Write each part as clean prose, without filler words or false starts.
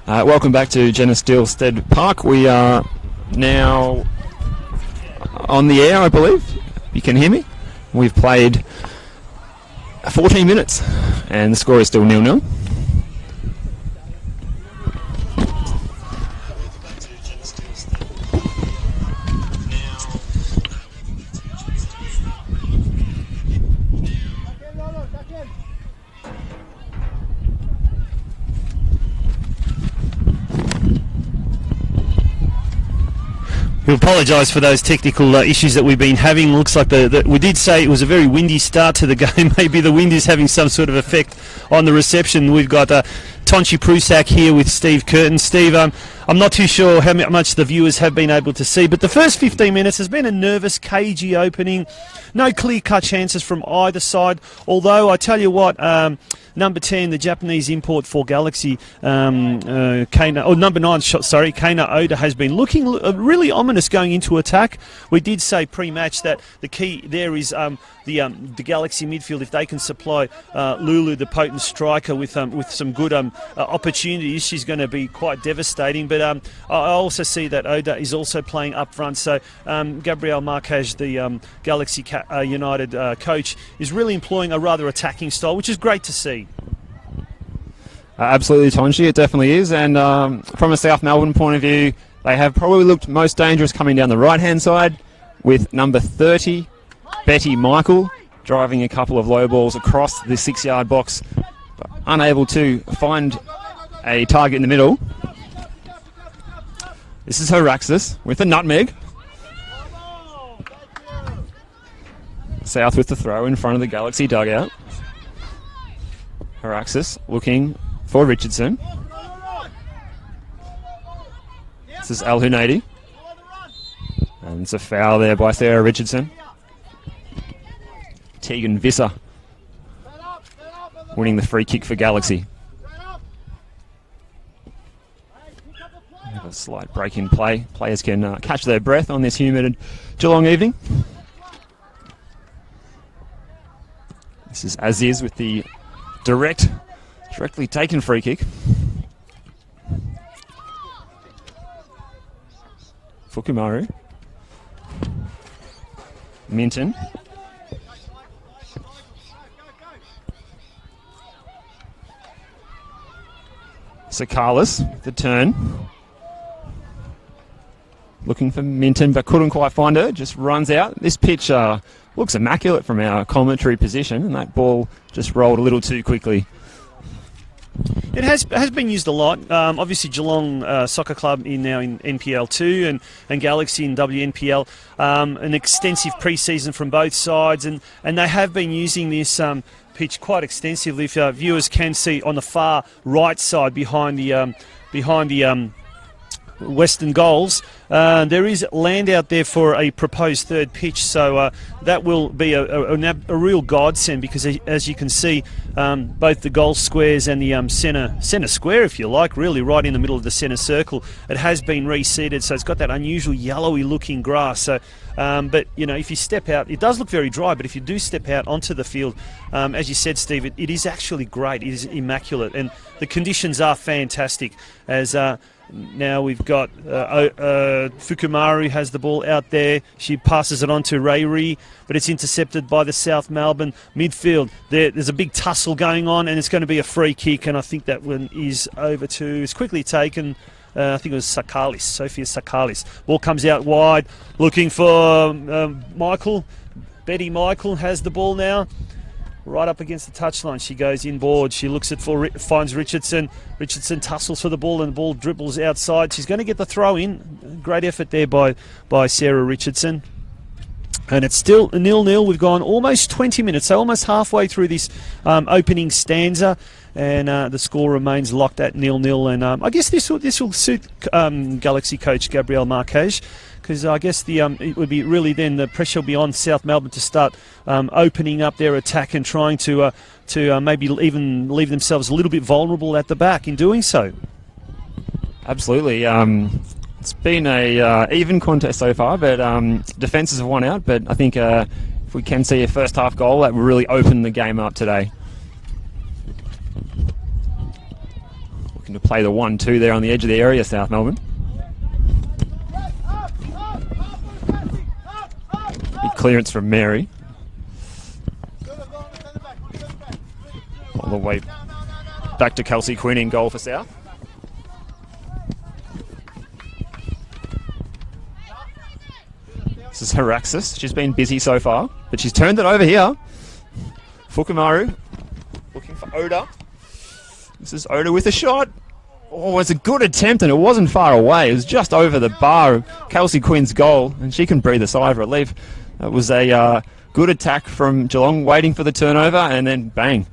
Welcome back to Jenna Steelstead Park. We are now on the air, I believe. You can hear me. We've played 14 minutes and the score is still 0-0. We apologise for those technical issues that we've been having. Looks like we did say it was a very windy start to the game. Maybe the wind is having some sort of effect on the reception. We've got Tonchi Prusak here with Steve Curtin. Steve, I'm not too sure how much the viewers have been able to see, but the first 15 minutes has been a nervous, cagey opening. No clear-cut chances from either side, although I tell you what, number 10, the Japanese import for Galaxy, number 9, Keina Oda, has been looking really ominous going into attack. We did say pre-match that the key there is the Galaxy midfield. If they can supply Lulu, the potent striker, with some good opportunities, she's going to be quite devastating. But I also see that Oda is also playing up front. So Gabriel Marquez, the Galaxy United coach, is really employing a rather attacking style, which is great to see. Absolutely, Tonchi, it definitely is. And from a South Melbourne point of view, they have probably looked most dangerous coming down the right-hand side with number 30, Betty Michael, driving a couple of low balls across the 6-yard box, but unable to find a target in the middle. This is Heraxis with the nutmeg. South with the throw in front of the Galaxy dugout. Heraxis looking for Richardson. This is Al Hunaidi. And it's a foul there by Sarah Richardson. Tegan Visser winning the free kick for Galaxy. Have a slight break in play. Players can catch their breath on this humid Geelong evening. This is Aziz with the directly taken free kick. Fukumaru. Minton. Sakalis with the turn. Looking for Minton but couldn't quite find her. Just runs out. This pitch looks immaculate from our commentary position, and that ball just rolled a little too quickly. It has been used a lot. Obviously, Geelong Soccer Club now in NPL2 and Galaxy in WNPL. An extensive pre-season from both sides, and they have been using this pitch quite extensively. If viewers can see on the far right side behind the western goals, there is land out there for a proposed third pitch, so that will be a real godsend, because as you can see, both the goal squares and the centre square, if you like, really right in the middle of the centre circle, it has been reseeded, so it's got that unusual yellowy looking grass. So but you know, if you step out, it does look very dry, but if you do step out onto the field, as you said, Steve, it is actually great. It is immaculate, and the conditions are fantastic. As now we've got Fukumaru has the ball out there. She passes it on to Reiri, but it's intercepted by the South Melbourne midfield. There's a big tussle going on, and it's going to be a free kick, and I think that one is over to... It's quickly taken. I think it was Sophia Sakalis. Ball comes out wide, looking for Michael. Betty Michael has the ball now. Right up against the touchline, she goes inboard. She looks finds Richardson. Richardson tussles for the ball, and the ball dribbles outside. She's going to get the throw in. Great effort there by Sarah Richardson. And it's still 0-0. We've gone almost 20 minutes, so almost halfway through this opening stanza, and the score remains locked at 0-0. And I guess this will suit Galaxy coach Gabriel Marquez, because I guess it would be really then the pressure will be on South Melbourne to start opening up their attack and trying to maybe even leave themselves a little bit vulnerable at the back in doing so. Absolutely. It's been a even contest so far, but defences have won out. But I think if we can see a first half goal, that will really open the game up today. looking to play the 1-2 there on the edge of the area, South Melbourne. Big clearance from Mary. All the way back to Kelsey Quinn in goal for South. This is Haraxis. She's been busy so far, but she's turned it over here. Fukumaru looking for Oda. This is Oda with a shot. Oh, it's a good attempt, and it wasn't far away. It was just over the bar of Kelsey Quinn's goal, and she can breathe a sigh of relief. That was a good attack from Geelong, waiting for the turnover, and then bang.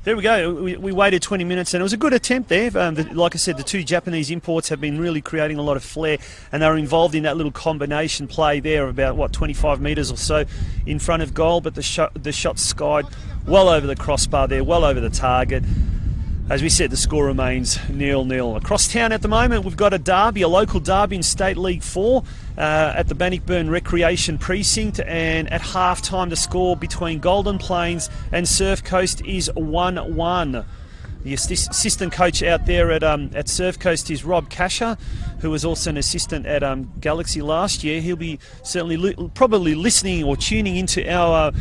There we go. We waited 20 minutes, and it was a good attempt there. Like I said, the two Japanese imports have been really creating a lot of flair, and they were involved in that little combination play there, about 25 metres or so in front of goal. But the shot skied well over the crossbar there, well over the target. As we said, the score remains 0-0. Across town at the moment, we've got a derby, a local derby in State League 4 at the Bannockburn Recreation Precinct, and at half-time the score between Golden Plains and Surf Coast is 1-1. The assistant coach out there at Surf Coast is Rob Casher, who was also an assistant at Galaxy last year. He'll be certainly probably listening or tuning into our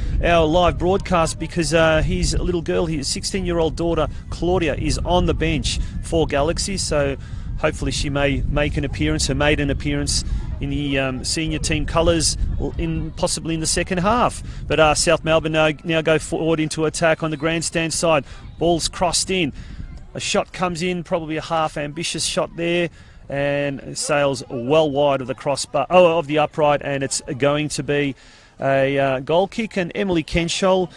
live broadcast, because his little girl, his 16-year-old daughter Claudia, is on the bench for Galaxy. So hopefully she may make an appearance, her maiden appearance in the senior team colours, possibly in the second half. But South Melbourne now go forward into attack on the grandstand side. Ball's crossed in. A shot comes in, probably a half ambitious shot there, and sails well wide of the crossbar, of the upright, and it's going to be a goal kick, and Emily Kenshall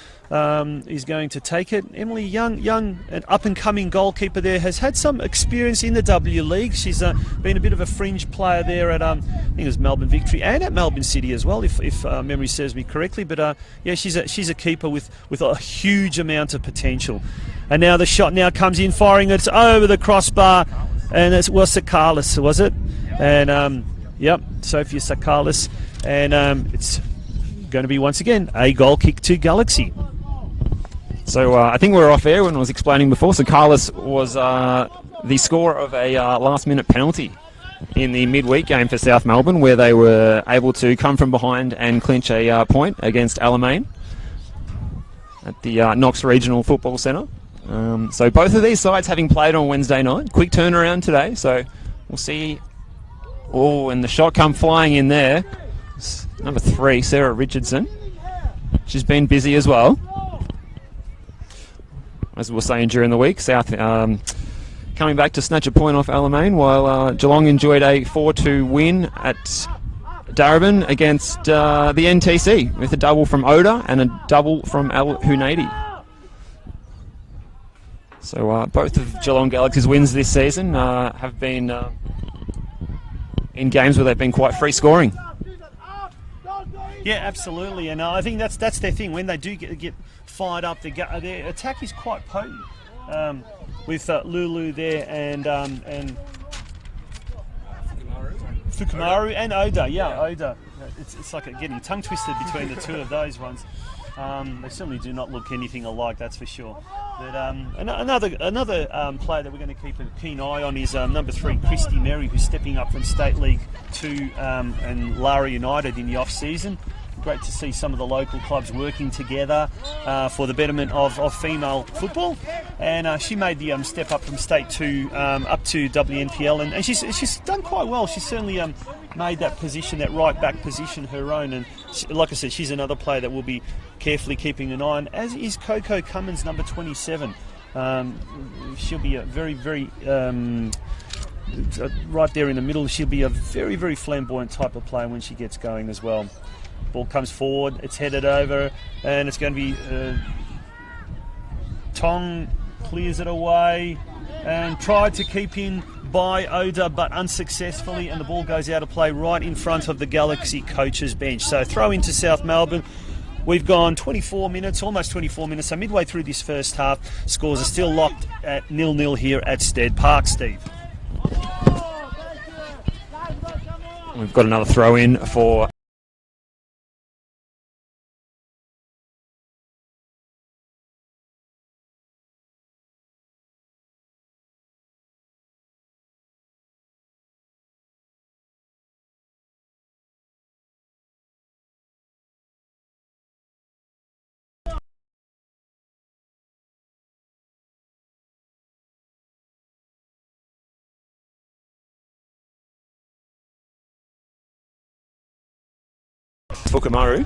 is going to take it. Emily, young and up-and-coming goalkeeper there, has had some experience in the W League. She's been a bit of a fringe player there at, I think it was Melbourne Victory, and at Melbourne City as well, if memory serves me correctly. But yeah, she's a keeper with a huge amount of potential. And now the shot now comes in, firing. It's over the crossbar, and it was Sakalis, was it? And yep, Sophia Sakalis, and it's going to be once again a goal kick to Galaxy. So I think we were off air when I was explaining before. So Carlos was the scorer of a last-minute penalty in the midweek game for South Melbourne, where they were able to come from behind and clinch a point against Alamein at the Knox Regional Football Centre. So both of these sides having played on Wednesday night. Quick turnaround today, so we'll see. Oh, and the shot come flying in there. It's number 3, Sarah Richardson. She's been busy as well. As we were saying during the week, South coming back to snatch a point off Alamein, while Geelong enjoyed a 4-2 win at Darebin against the NTC with a double from Oda and a double from Al Hunadi. So both of Geelong Galaxy's wins this season have been in games where they've been quite free scoring. Yeah, absolutely, and I think that's their thing. When they do get fired up, their attack is quite potent. With Lulu there and Fukumaru and Oda. Yeah, Oda. It's like getting tongue twisted between the two of those ones. They certainly do not look anything alike, that's for sure. But another player that we're going to keep a keen eye on is number 3, Christy Merry, who's stepping up from State League 2 and Lara United in the off-season. Great to see some of the local clubs working together for the betterment of female football. And she made the step up from State 2 up to WNPL, and she's done quite well. She's certainly made that position, that right back position, her own. And like I said, she's another player that we'll be carefully keeping an eye on, as is Coco Cummins, number 27. She'll be a very, very... right there in the middle, she'll be a very, very flamboyant type of player when she gets going as well. Ball comes forward, it's headed over, and it's going to be Tong clears it away and tried to keep in by Oda, but unsuccessfully, and the ball goes out of play right in front of the Galaxy coach's bench. So throw into South Melbourne. We've gone 24 minutes, almost 24 minutes, so midway through this first half. Scores are still locked at 0-0 here at Stead Park, Steve. We've got another throw in for Fukumaru.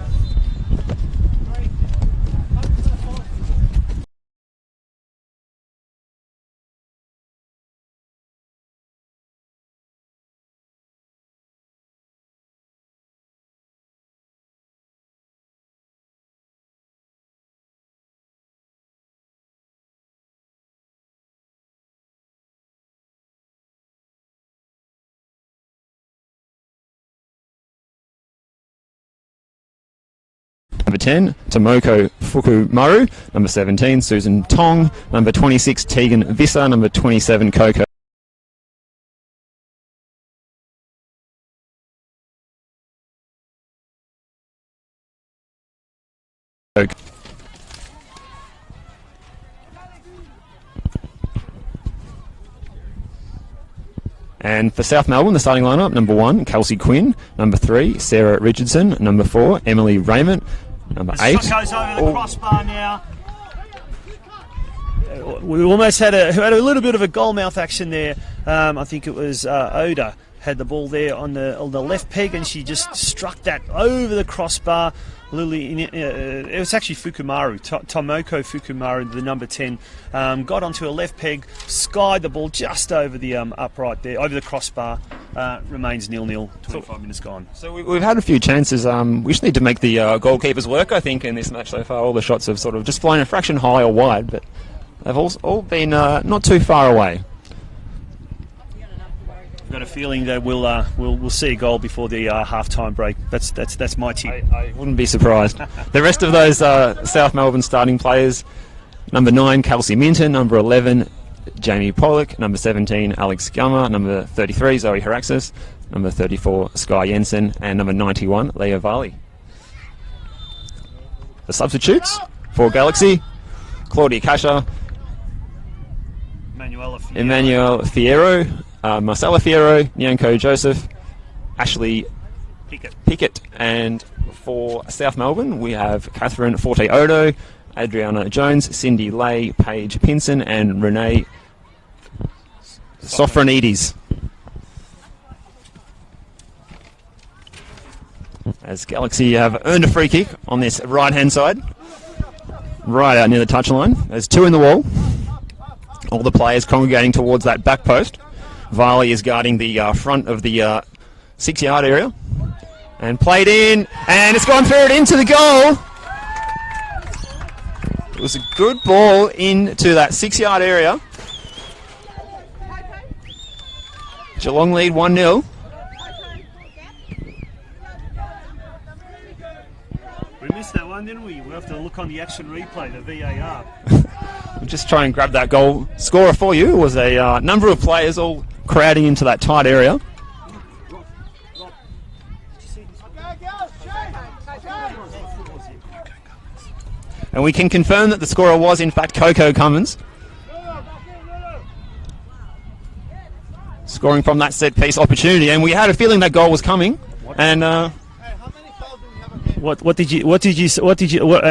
Number 10, Tomoko Fukumaru. Number 17, Susan Tong. Number 26, Tegan Visser. Number 27, Coco. And for South Melbourne, the starting lineup: number 1, Kelsey Quinn; number 3, Sarah Richardson; number 4, Emily Raymond; number 8. Goes over the crossbar now. We almost had a little bit of a goalmouth action there. I think it was Oda had the ball there on the left peg, and she just struck that over the crossbar. It was actually Fukumaru, Tomoko Fukumaru, the number 10, got onto a left peg, skied the ball just over the upright there, over the crossbar. Remains 0-0, 25 minutes gone. So we've had a few chances. We just need to make the goalkeepers work, I think, in this match so far. All the shots have sort of just flown a fraction high or wide, but they've all been not too far away. I've got a feeling that we'll see a goal before the half-time break. That's my tip. I wouldn't be surprised. The rest of those South Melbourne starting players: number 9, Kelsey Minton; number 11, Jamie Pollock; number 17, Alex Gummer; number 33, Zoe Haraxis; number 34, Sky Jensen; and number 91, Leah Varley. The substitutes for Galaxy: Claudia Kasha, Emmanuel Fierro, Marcella Fierro, Nyanko Joseph, Ashley Pickett, and for South Melbourne we have Catherine Forte Odo, Adriana Jones, Cindy Lay, Paige Pinson, and Renee Sofronides. As Galaxy have earned a free kick on this right hand side, right out near the touchline. There's 2 in the wall. All the players congregating towards that back post. Varley is guarding the front of the 6-yard area, and played in, and it's gone through it into the goal. It was a good ball into that 6-yard area. Geelong lead 1-0. We missed that one, didn't we? We'll have to look on the action replay, the VAR. We'll just try and grab that goal scorer for you. It was a number of players all crowding into that tight area. And we can confirm that the scorer was in fact Coco Cummins, scoring from that set piece opportunity, and we had a feeling that goal was coming. And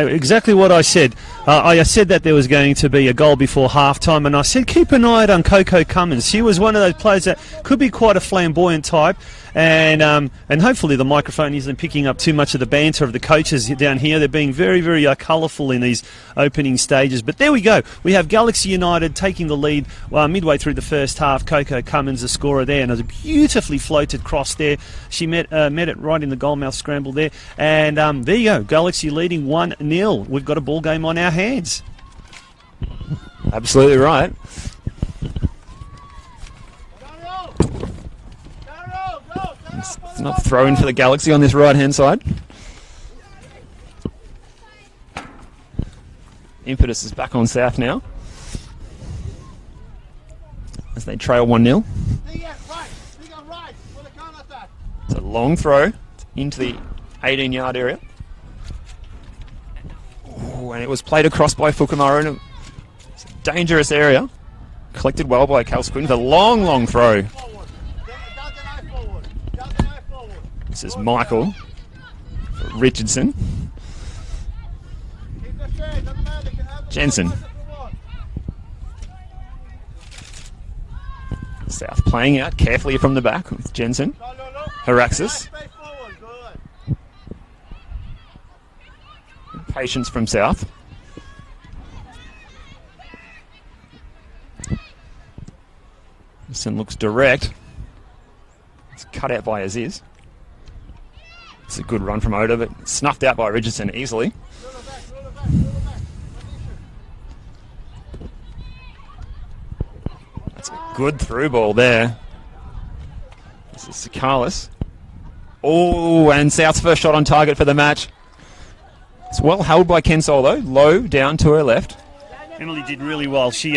exactly what I said. I said that there was going to be a goal before half-time, and I said keep an eye on Coco Cummins. She was one of those players that could be quite a flamboyant type, and hopefully the microphone isn't picking up too much of the banter of the coaches down here. They're being very, very colourful in these opening stages. But there we go. We have Galaxy United taking the lead midway through the first half. Coco Cummins, the scorer there, and it was a beautifully floated cross there. She met it right in the goalmouth scramble there, and there you go. Galaxy leading 1-0. We've got a ball game on our hands. Absolutely right. It's not throw in for the Galaxy on this right-hand side. Impetus is back on South now, as they trail 1-0. It's a long throw into the 18-yard area. Ooh, and it was played across by Fukumaru. It's a dangerous area. Collected well by Kelsey Quinn. The long throw. This is Michael Richardson. Jensen. South playing out carefully from the back with Jensen. Haraxis. patience from South. This one looks direct. It's cut out by Aziz. It's a good run from Oda, but snuffed out by Richardson easily. That's a good through ball there. This is Sakalis. Oh, and South's first shot on target for the match. It's well held by Ken Solo, low down to her left. Emily did really well. She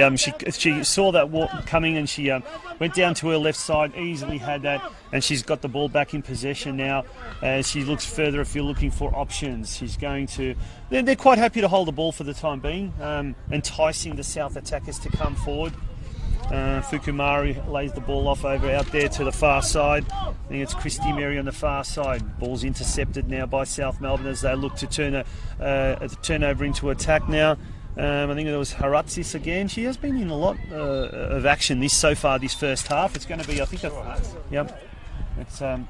saw that walk coming, and she went down to her left side, easily had that, and she's got the ball back in possession now. As she looks further if you're looking for options, she's going to. They're quite happy to hold the ball for the time being, enticing the South attackers to come forward. Fukumari lays the ball off over out there to the far side. I think it's Christy Mary on the far side. Ball's intercepted now by South Melbourne as they look to turn a turnover into attack now. I think there was Haratzis again. She has been in a lot of action this first half. It's going to be, I think, yep. It's going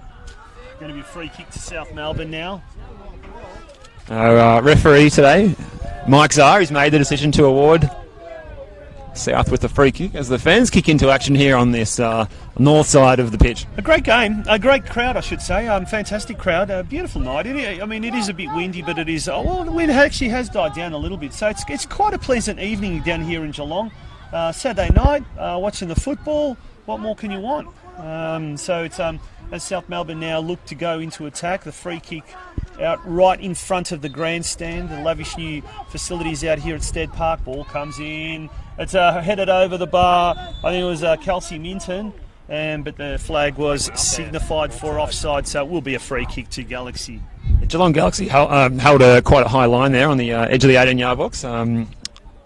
to be a free kick to South Melbourne now. Our referee today, Mike Czar, has made the decision to award South with the free kick as the fans kick into action here on this north side of the pitch. A great game, a great crowd, I should say. Fantastic crowd, a beautiful night. It is a bit windy, but it is. The wind actually has died down a little bit, so it's quite a pleasant evening down here in Geelong. Saturday night, watching the football. What more can you want? So it's as South Melbourne now look to go into attack. The free kick out right in front of the grandstand. The lavish new facilities out here at Stead Park. Ball comes in. It's headed over the bar. I think it was Kelsey Minton, but the flag was signified for offside, so it will be a free kick to Galaxy. Geelong Galaxy held quite a high line there on the edge of the 18-yard box, and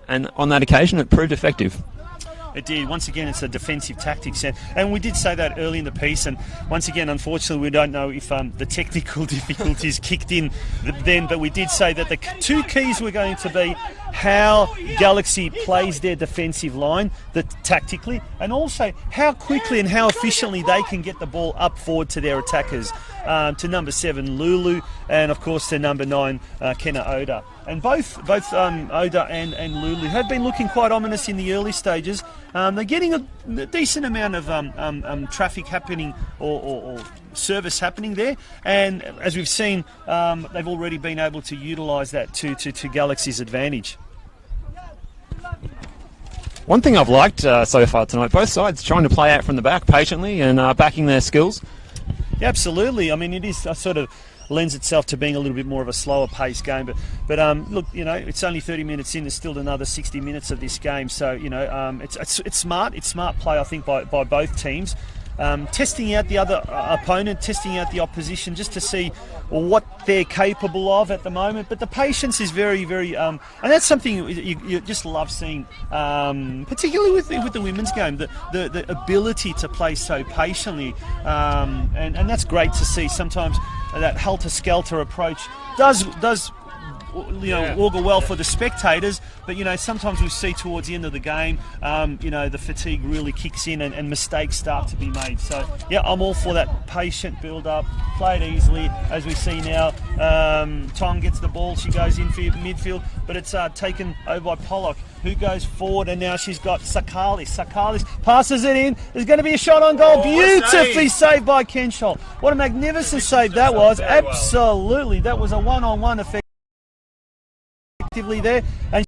on that occasion it proved effective. It did. Once again, it's a defensive tactics. And we did say that early in the piece. And once again, unfortunately, we don't know if the technical difficulties kicked in then. But we did say that the two keys were going to be how Galaxy plays their defensive line tactically, and also how quickly and how efficiently they can get the ball up forward to their attackers. To number 7, Lulu, and of course to number 9, Kenna Oda. And both Oda and Lulu have been looking quite ominous in the early stages. They're getting a decent amount of traffic happening or service happening there, and as we've seen, they've already been able to utilise that to Galaxy's advantage. One thing I've liked so far tonight, both sides trying to play out from the back patiently and backing their skills. Yeah, absolutely. I mean, it is sort of lends itself to being a little bit more of a slower paced game, but look, it's only 30 minutes in. There's still another 60 minutes of this game, so it's smart play, I think, by both teams. Testing out the other opponent, testing out the opposition, just to see what they're capable of at the moment. But the patience is very, very, and that's something you just love seeing, particularly with the women's game. The ability to play so patiently, and that's great to see. Sometimes that helter-skelter approach does augur well for the spectators, but sometimes we see towards the end of the game, the fatigue really kicks in and mistakes start to be made. So yeah, I'm all for that patient build-up, played easily, as we see now. Tong gets the ball, she goes in for midfield, but it's taken over by Pollock, who goes forward, and now she's got Sakalis. Sakalis passes it in. There's going to be a shot on goal. Beautifully saved by Kenshall. What a magnificent save that was. Absolutely, that was a one-on-one effectively there, and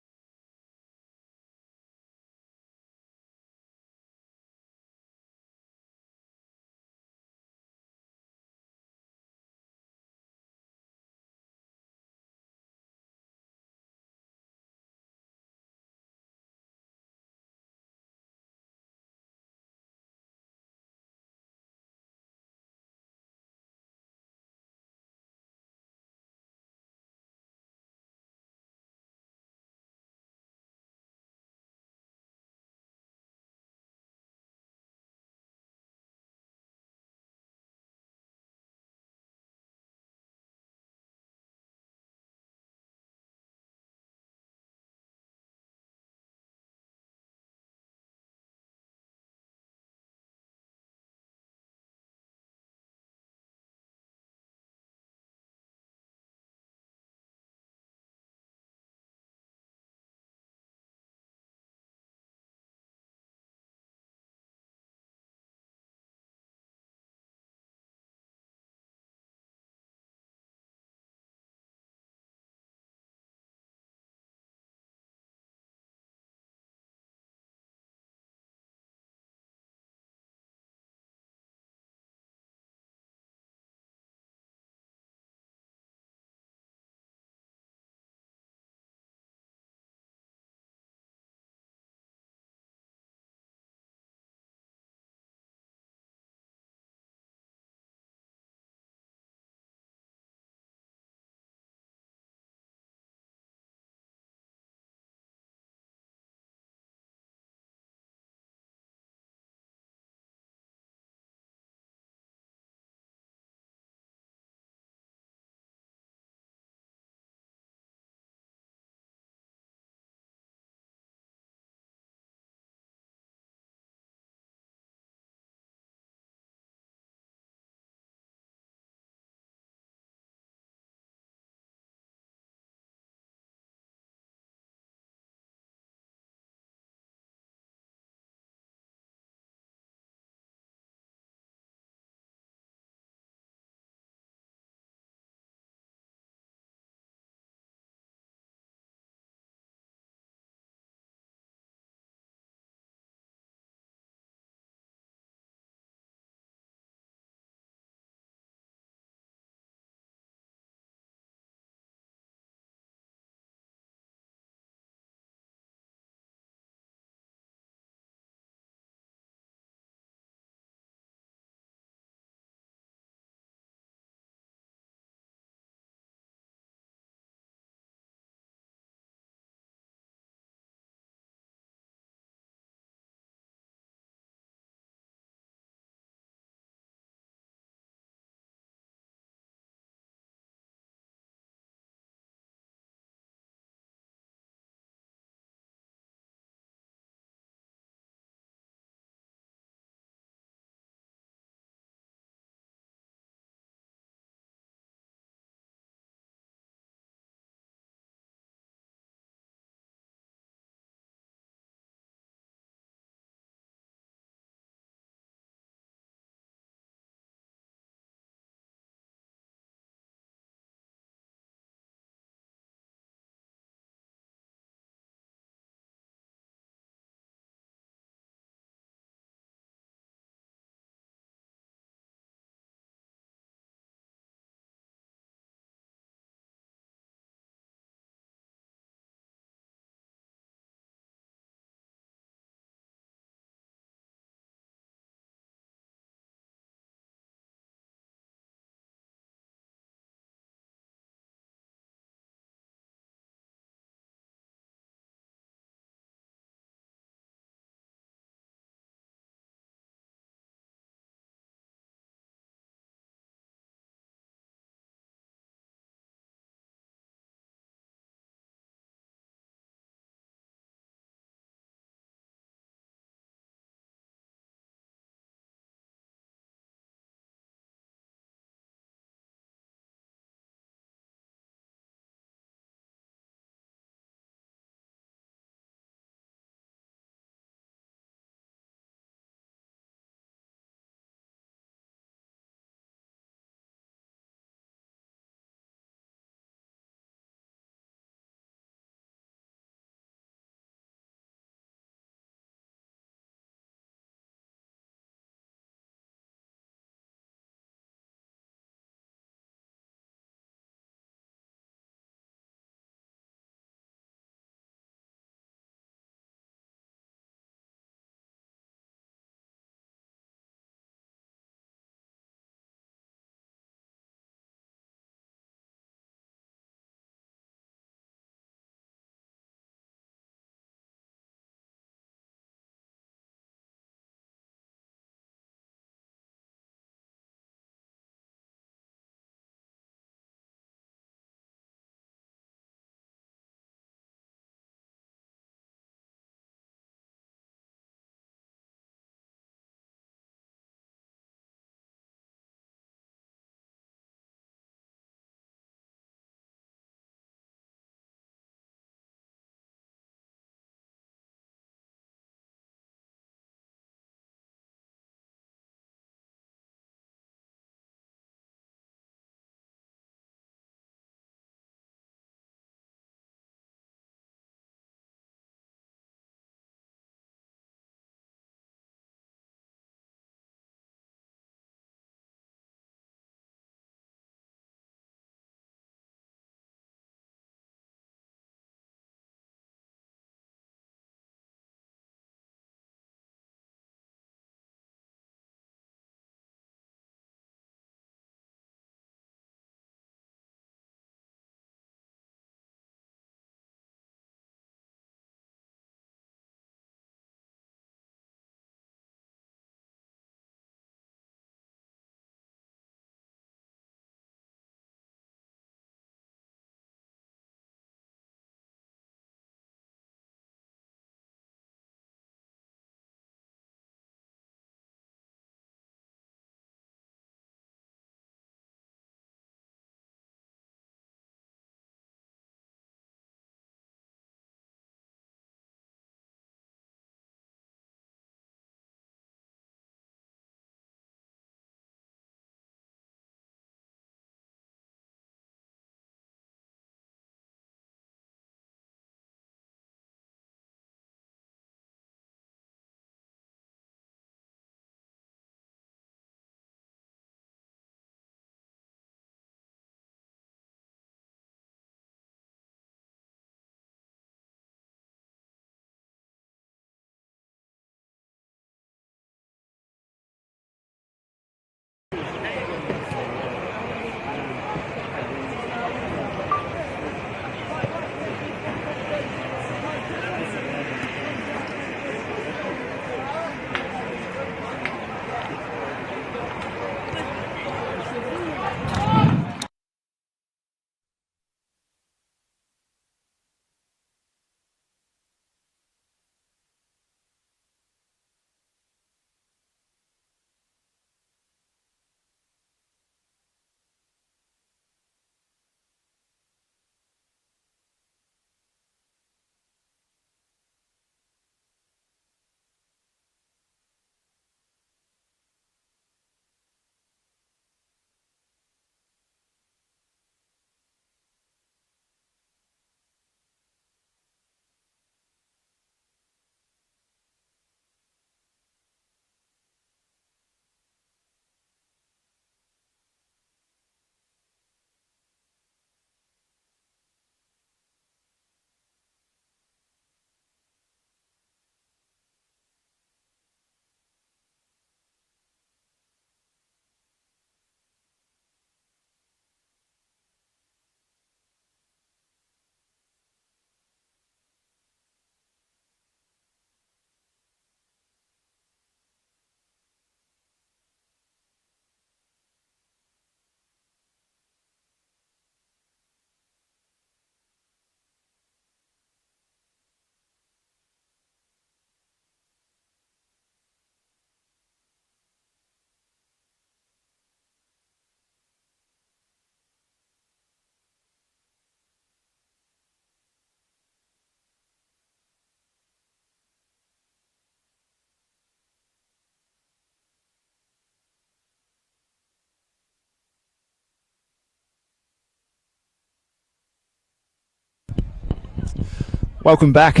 Welcome back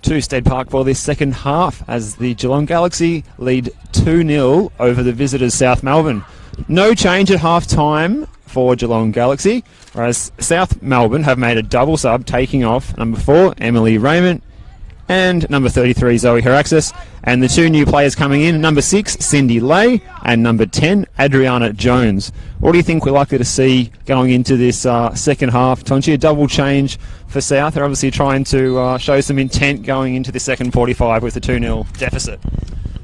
to Stead Park for this second half as the Geelong Galaxy lead 2-0 over the visitors South Melbourne. No change at half-time for Geelong Galaxy, whereas South Melbourne have made a double sub, taking off number 4, Emily Raymond, and number 33, Zoe Heraxis. And the two new players coming in, number 6, Cindy Lay, and number 10, Adriana Jones. What do you think we're likely to see going into this second half, Tonchi? A double change for South. They're obviously trying to show some intent going into the second 45 with a 2-0 deficit.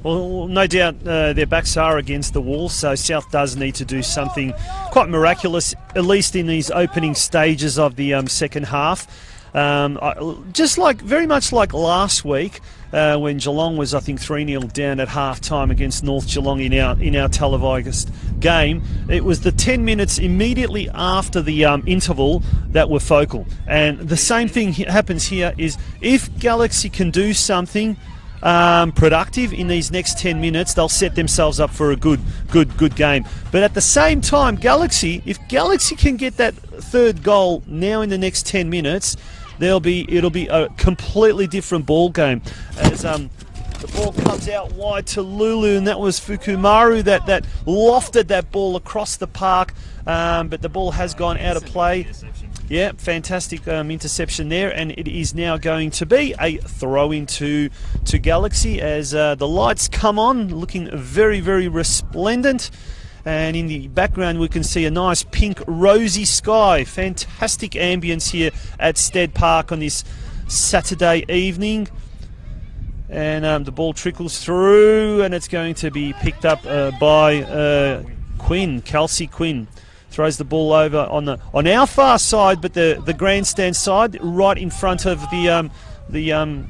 Well, no doubt their backs are against the wall, so South does need to do something quite miraculous, at least in these opening stages of the second half. Very much like last week, when Geelong was, I think, 3-0 down at half-time against North Geelong in our televised game. It was the 10 minutes immediately after the interval that were focal. And the same thing happens here is if Galaxy can do something productive in these next 10 minutes, they'll set themselves up for a good game. But at the same time, if Galaxy can get that third goal now in the next 10 minutes, it'll be a completely different ball game. As the ball comes out wide to Lulu, and that was Fukumaru that lofted that ball across the park, but the ball has gone out of play. Yeah, fantastic interception there, and it is now going to be a throw-in to Galaxy as the lights come on, looking very, very resplendent. And in the background we can see a nice pink rosy sky. Fantastic ambience here at Stead Park on this Saturday evening. And the ball trickles through, and it's going to be picked up by Quinn, Kelsey Quinn. Throws the ball over on our far side, but the grandstand side, right in front of the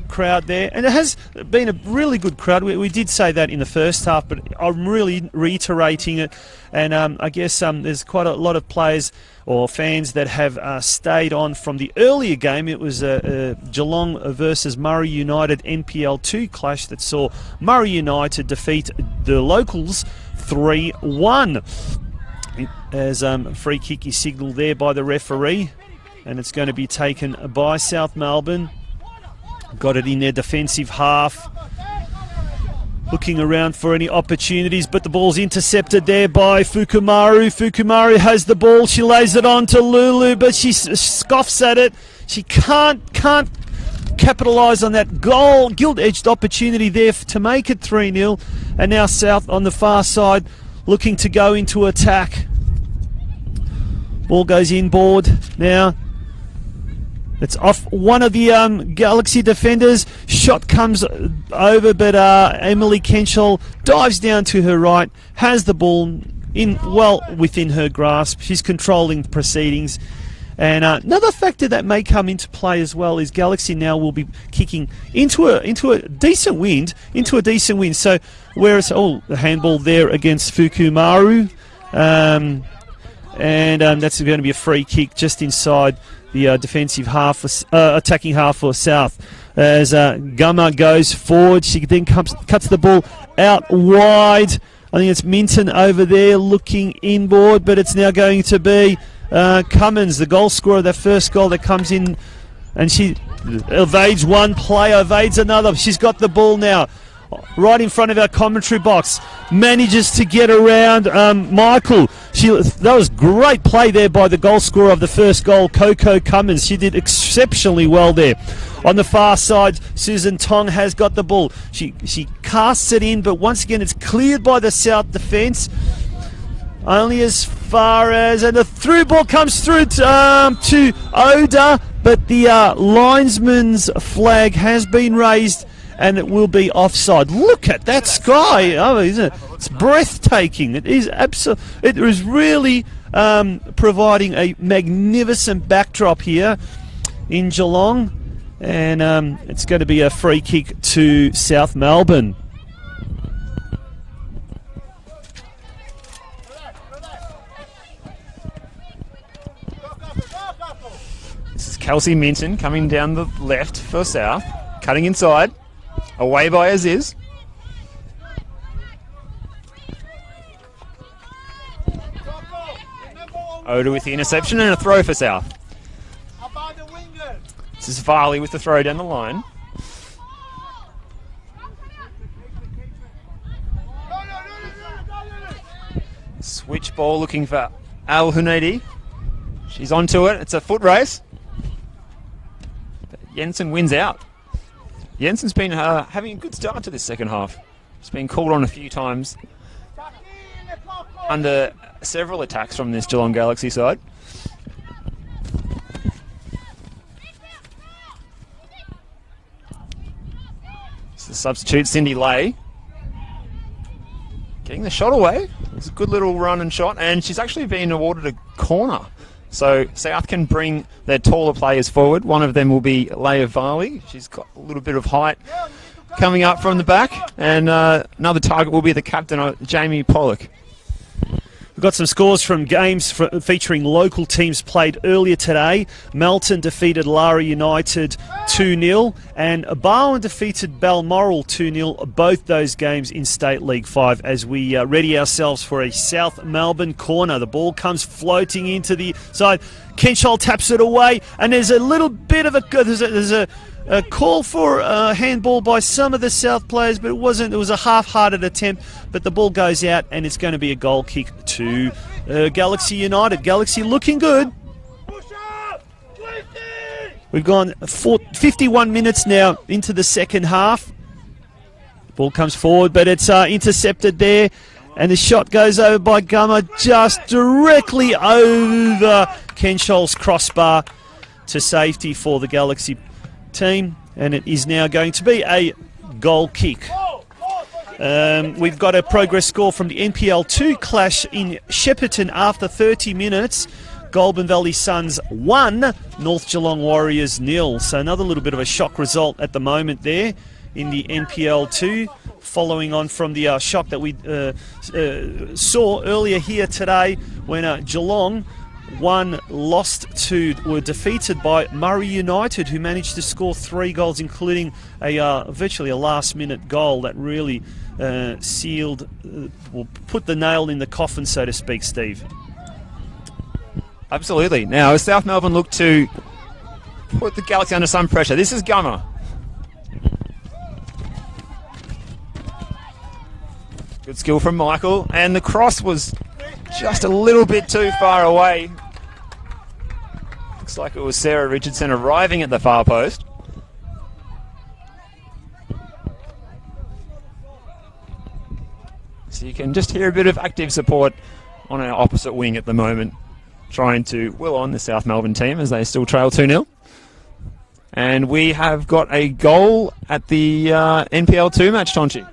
crowd there. And it has been a really good crowd. We did say that in the first half, but I'm really reiterating it. And I guess there's quite a lot of players or fans that have stayed on from the earlier game. It was Geelong versus Murray United NPL2 clash that saw Murray United defeat the locals 3-1. As free kick is signalled there by the referee, and it's going to be taken by South Melbourne. Got it in their defensive half, looking around for any opportunities, but the ball's intercepted there by Fukumaru. Fukumaru has the ball, she lays it on to Lulu, but she scoffs at it. She can't capitalise on that gilt-edged opportunity there to make it 3-0. And now South on the far side looking to go into attack. Ball goes inboard now. It's off one of the Galaxy defenders. Shot comes over, but Emily Kenshall dives down to her right, has the ball within her grasp. She's controlling proceedings. And another factor that may come into play as well is Galaxy now will be kicking into a decent wind. So whereas the handball there against Fukumaru, and that's going to be a free kick just inside the defensive half, attacking half for South. As Gummer goes forward, she then cuts the ball out wide. I think it's Minton over there looking inboard, but it's now going to be Cummins, the goal scorer, that first goal that comes in, and she evades one player, evades another. She's got the ball now right in front of our commentary box, manages to get around Michael. That was great play there by the goal scorer of the first goal, Coco Cummins. She did exceptionally well there. On the far side, Susan Tong has got the ball. She casts it in, but once again it's cleared by the South defence. Only as far as, and the through ball comes through to Oda, but the linesman's flag has been raised and it will be offside. Look at that sky! Oh, isn't it? It's breathtaking. It is It is really providing a magnificent backdrop here in Geelong, and it's going to be a free kick to South Melbourne. This is Kelsey Minton coming down the left for South, cutting inside, away by Aziz. Oda with the interception and a throw for South. This is Varley with the throw down the line. Switch ball looking for Al Hunedi. She's onto it. It's a foot race. But Jensen wins out. Jensen's been having a good start to this second half. She's been called on a few times under several attacks from this Geelong Galaxy side. It's the substitute, Cindy Lay. Getting the shot away. It's a good little run and shot, and she's actually been awarded a corner. So South can bring their taller players forward. One of them will be Leia Varley. She's got a little bit of height coming up from the back. And another target will be the captain, Jamie Pollock. We've got some scores from games featuring local teams played earlier today. Melton defeated Lara United 2-0 and Barwon defeated Balmoral 2-0. Both those games in State League 5 as we ready ourselves for a South Melbourne corner. The ball comes floating into the side. Kenshall taps it away and there's a little bit of a call for a handball by some of the South players, but it wasn't. It was a half-hearted attempt, but the ball goes out and it's going to be a goal kick to Galaxy United. Galaxy looking good. We've gone 51 minutes now into the second half. Ball comes forward, but it's intercepted there, and the shot goes over by Gummer, just directly over Kenshall's crossbar to safety for the Galaxy team, and it is now going to be a goal kick. We've got a progress score from the NPL2 clash in Shepparton after 30 minutes. Goulburn Valley Suns 1, North Geelong Warriors 0. So another little bit of a shock result at the moment there in the NPL2, following on from the shock that we saw earlier here today when Geelong were defeated by Murray United, who managed to score 3 goals, including virtually a last-minute goal that really sealed, will put the nail in the coffin, so to speak, Steve. Absolutely. Now, as South Melbourne look to put the Galaxy under some pressure, this is Gummer. Good skill from Michael, and the cross was just a little bit too far away. Looks like it was Sarah Richardson arriving at the far post. So you can just hear a bit of active support on our opposite wing at the moment, trying to will on the South Melbourne team as they still trail 2-0. And we have got a goal at the NPL2 match, Tonchi.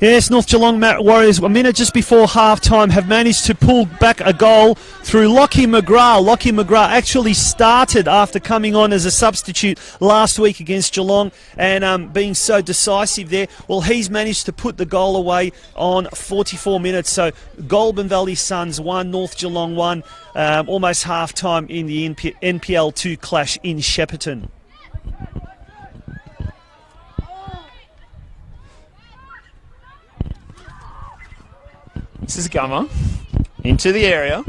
Yes, North Geelong Warriors, a minute just before half-time, have managed to pull back a goal through Lockie McGrath. Lockie McGrath actually started after coming on as a substitute last week against Geelong and being so decisive there. Well, he's managed to put the goal away on 44 minutes. So Goulburn Valley Suns 1, North Geelong 1, almost half-time in the NPL2 clash in Shepparton. This is Gummer into the area.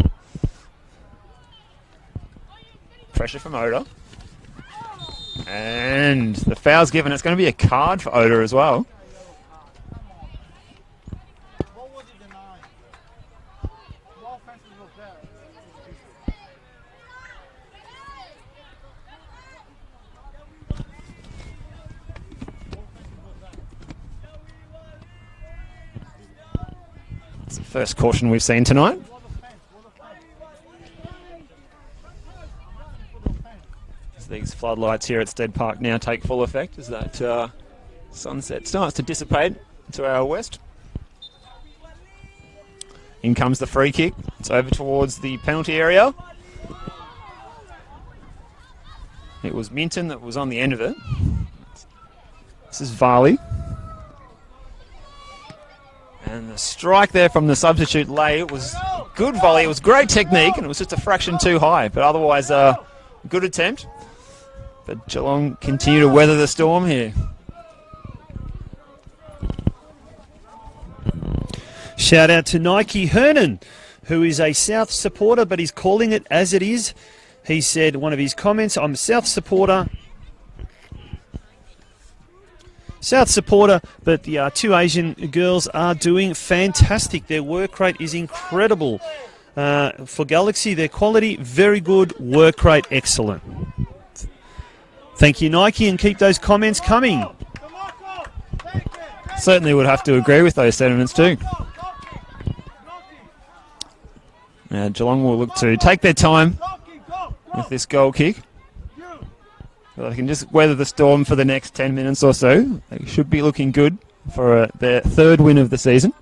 Pressure from Oda. And the foul's given. It's going to be a card for Oda as well. It's the first caution we've seen tonight. As these floodlights here at Stead Park now take full effect as that sunset starts to dissipate to our west. In comes the free kick. It's over towards the penalty area. It was Minton that was on the end of it. This is Varley. And the strike there from the substitute Lay, it was good volley, it was great technique, and it was just a fraction too high, but otherwise a good attempt. But Geelong continue to weather the storm here. Shout out to Nike Hernan, who is a South supporter, but he's calling it as it is. He said one of his comments, I'm a South supporter, South supporter, but the two Asian girls are doing fantastic. Their work rate is incredible. For Galaxy, their quality, very good. Work rate, excellent. Thank you, Nike, and keep those comments coming. Certainly would have to agree with those sentiments too. Now Geelong will look to take their time with this goal kick. Well, they can just weather the storm for the next 10 minutes or so. They should be looking good for their third win of the season.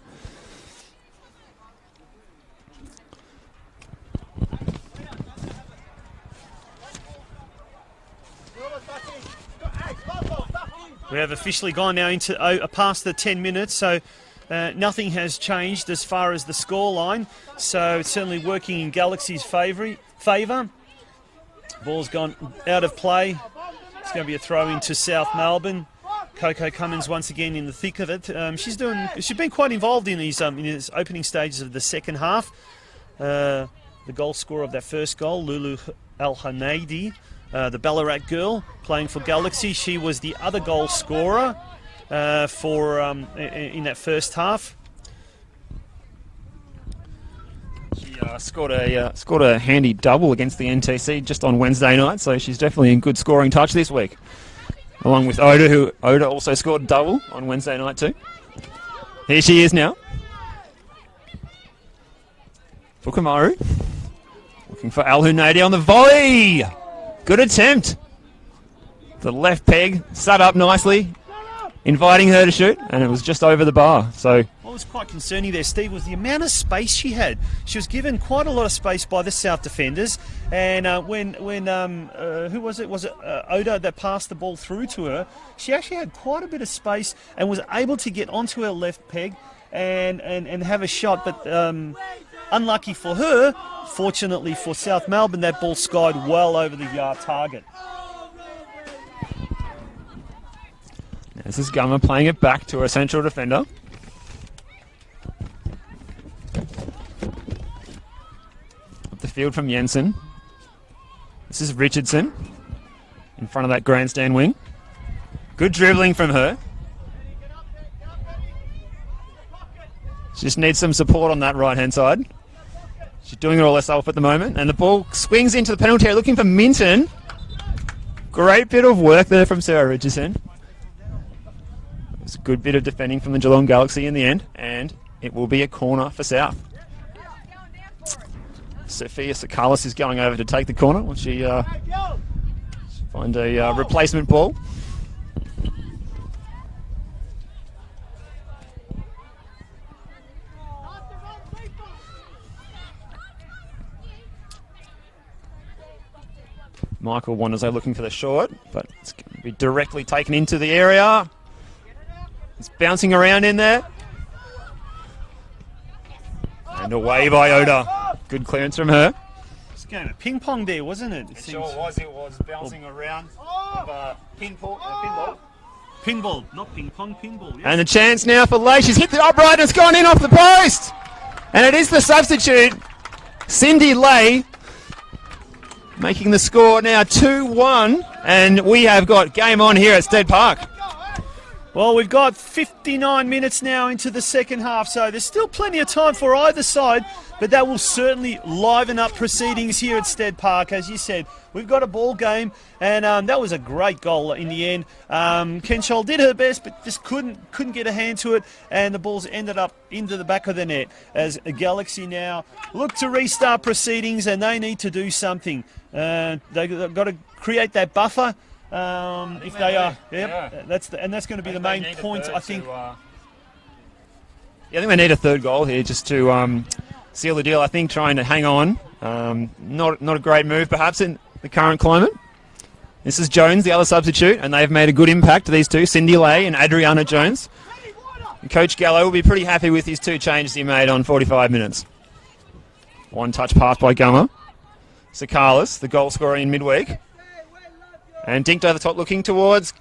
We have officially gone now into past the 10 minutes, so nothing has changed as far as the scoreline. So it's certainly working in Galaxy's favour. Ball's gone out of play. It's going to be a throw into South Melbourne. Coco Cummins once again in the thick of it. She's been quite involved in these opening stages of the second half. The goal scorer of that first goal, Lulu Al-Hanadi, the Ballarat girl playing for Galaxy. She was the other goal scorer in that first half. She scored a handy double against the NTC just on Wednesday night, so she's definitely in good scoring touch this week. Along with Oda, who also scored a double on Wednesday night too. Here she is now. Fukamaru looking for Al-Hunaydi on the volley. Good attempt. The left peg sat up nicely, inviting her to shoot, and it was just over the bar. So what was quite concerning there, Steve, was the amount of space she had. She was given quite a lot of space by the South defenders, and when who was it? Was it Oda that passed the ball through to her? She actually had quite a bit of space and was able to get onto her left peg and have a shot, but unlucky for her. Fortunately for South Melbourne, that ball skied well over the target. This is Gummer playing it back to a central defender. Up the field from Jensen. This is Richardson in front of that grandstand wing. Good dribbling from her. She just needs some support on that right-hand side. She's doing it all herself at the moment. And the ball swings into the penalty area looking for Minton. Great bit of work there from Sarah Richardson. It's a good bit of defending from the Geelong Galaxy in the end. And it will be a corner for South. Sophia Sakalis is going over to take the corner when she find a replacement ball. Michael Wandersley looking for the short, but it's going to be directly taken into the area. It's bouncing around in there. And away by Oda. Good clearance from her. It's going to ping pong there, wasn't it? It sure was. It was bouncing around of pinball. Pinball, not ping pong, pinball. Yes. And the chance now for Leigh. She's hit the upright and it's gone in off the post. And it is the substitute, Cindy Leigh, making the score now 2-1. And we have got game on here at Stead Park. Well, we've got 59 minutes now into the second half, so there's still plenty of time for either side, but that will certainly liven up proceedings here at Stead Park. As you said, we've got a ball game, and that was a great goal in the end. Kenchol did her best, but just couldn't get a hand to it, and the ball's ended up into the back of the net as a Galaxy now look to restart proceedings, and they need to do something. They've got to create that buffer. If they are, that's going to be the main point, I think. I think they need a third goal here just to seal the deal. I think trying to hang on, not a great move perhaps in the current climate. This is Jones, the other substitute, and they've made a good impact, these two, Cindy Leigh and Adriana Jones. And Coach Gallo will be pretty happy with his two changes he made on 45 minutes. One touch pass by Gummer. Sakalis, the goal scorer in midweek. And dinked over the top looking towards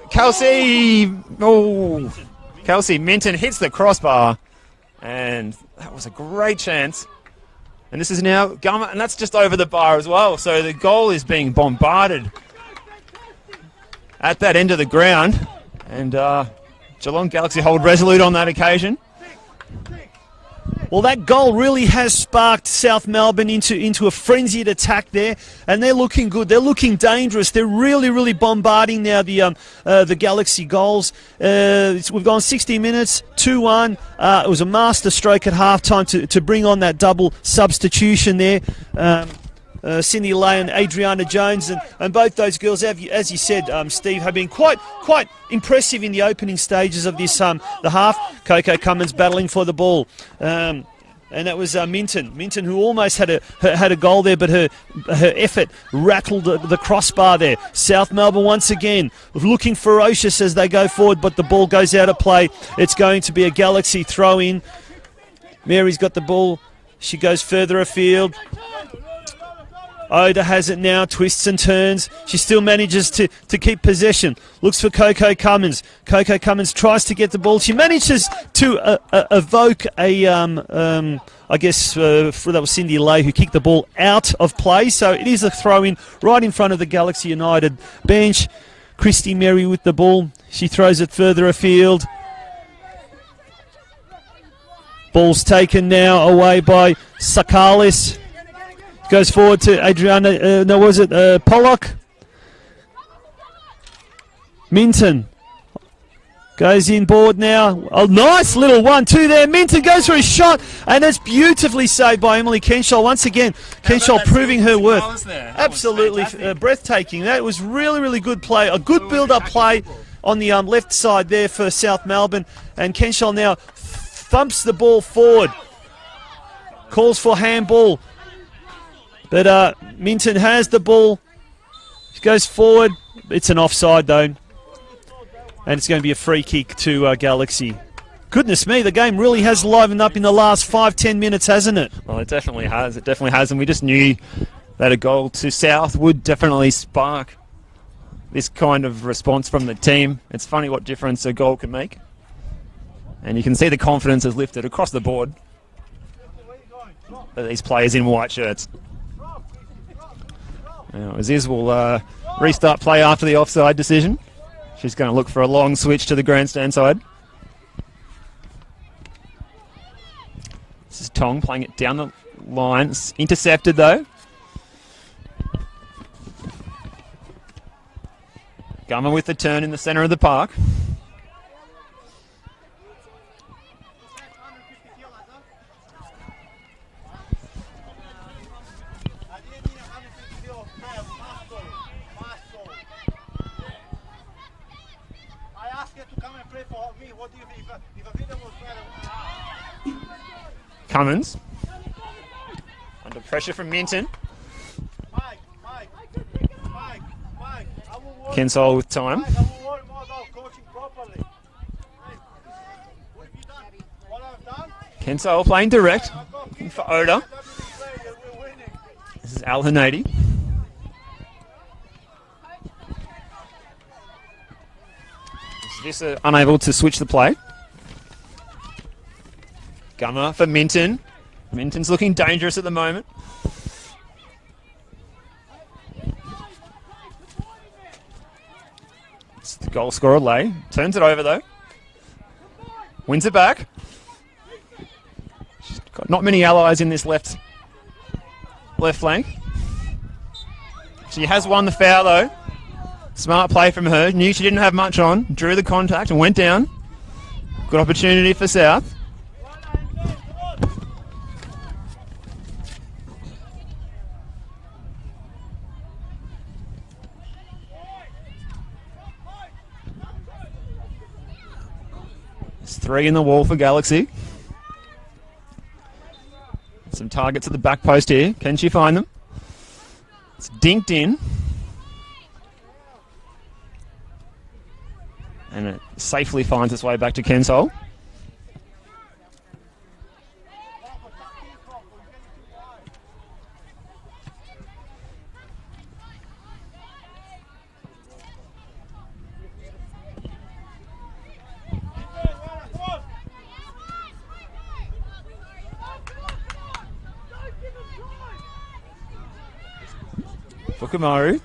Kelsey. Oh, Kelsey Minton hits the crossbar. And that was a great chance. And this is now Gummer, and that's just over the bar as well. So the goal is being bombarded at that end of the ground. And Geelong Galaxy hold resolute on that occasion. Well, that goal really has sparked South Melbourne into a frenzied attack there, and they're looking good. They're looking dangerous. They're really bombarding now the Galaxy goals. We've gone 60 minutes, 2-1. It was a master stroke at halftime to bring on that double substitution there. Cindy Lay and Adriana Jones, and both those girls, as you said, Steve, have been quite impressive in the opening stages of this the half. Coco Cummins battling for the ball, and that was Minton, who almost had a goal there, but her effort rattled the crossbar there. South Melbourne once again looking ferocious as they go forward, but the ball goes out of play. It's going to be a Galaxy throw in. Mary's got the ball. She goes further afield. Oda has it now, twists and turns. She still manages to keep possession. Looks for Coco Cummins. Coco Cummins tries to get the ball. She manages to evoke that was Cindy Lay who kicked the ball out of play. So it is a throw-in right in front of the Galaxy United bench. Christy Merry with the ball. She throws it further afield. Ball's taken now away by Sakalis. Goes forward to Adriana, Pollock? Minton goes in board now. A nice little 1-2 there. Minton goes for a shot, and it's beautifully saved by Emily Kenshaw. Once again, Kenshaw proving her worth. Absolutely breathtaking. That was really good play. A good build-up play on the left side there for South Melbourne. And Kenshaw now thumps the ball forward. Calls for handball. But Minton has the ball. She goes forward. It's an offside, though. And it's going to be a free kick to Galaxy. Goodness me, the game really has livened up in the last 5-10 minutes, hasn't it? Well, it definitely has. It definitely has. And we just knew that a goal to South would definitely spark this kind of response from the team. It's funny what difference a goal can make. And you can see the confidence has lifted across the board for these players in white shirts. Now, Aziz will restart play after the offside decision. She's going to look for a long switch to the grandstand side. This is Tong playing it down the line. It's intercepted, though. Gummer with the turn in the centre of the park. Cummins under pressure from Minton. Kensol with time. Kensol playing direct. Looking for Oda. This is Al Hanadi. Vissa unable to switch the play. Gummer for Minton. Minton's looking dangerous at the moment. It's the goal scorer, Lay. Turns it over, though. Wins it back. She's got not many allies in this left flank. She has won the foul, though. Smart play from her. Knew she didn't have much on. Drew the contact and went down. Good opportunity for South. It's 3 in the wall for Galaxy. Some targets at the back post here. Can she find them? It's dinked in. And it safely finds its way back to Kensol. Fukumaru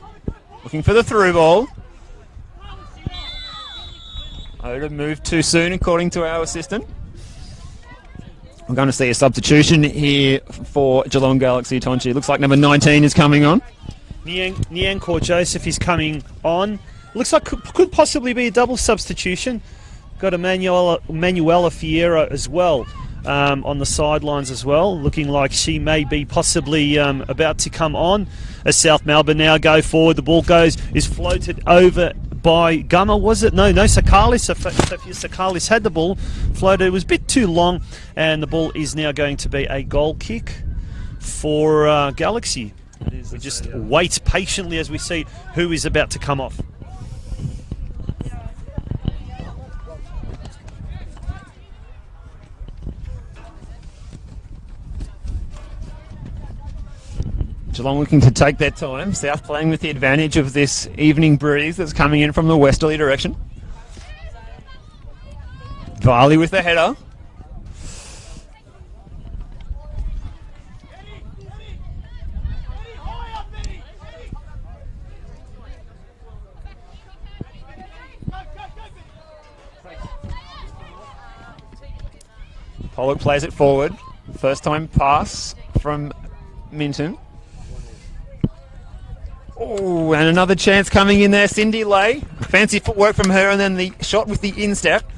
looking for the through ball. Oda moved too soon, according to our assistant. We're going to see a substitution here for Geelong Galaxy, Tonchi. Looks like number 19 is coming on. Nyankor Joseph is coming on. Looks like could possibly be a double substitution. Got Manuela Fiera as well on the sidelines as well, looking like she may be possibly about to come on. As South Melbourne now go forward, the ball is floated over by Gummer, was it? No, Sakalis. Sophia Sakalis had the ball, floated. It was a bit too long, and the ball is now going to be a goal kick for Galaxy. We just wait patiently as we see who is about to come off. Geelong looking to take their time. South playing with the advantage of this evening breeze that's coming in from the westerly direction. Varley with the header. Pollock plays it forward. First time pass from Minton. Oh, and another chance coming in there. Cindy Lay. Fancy footwork from her, and then the shot with the instep.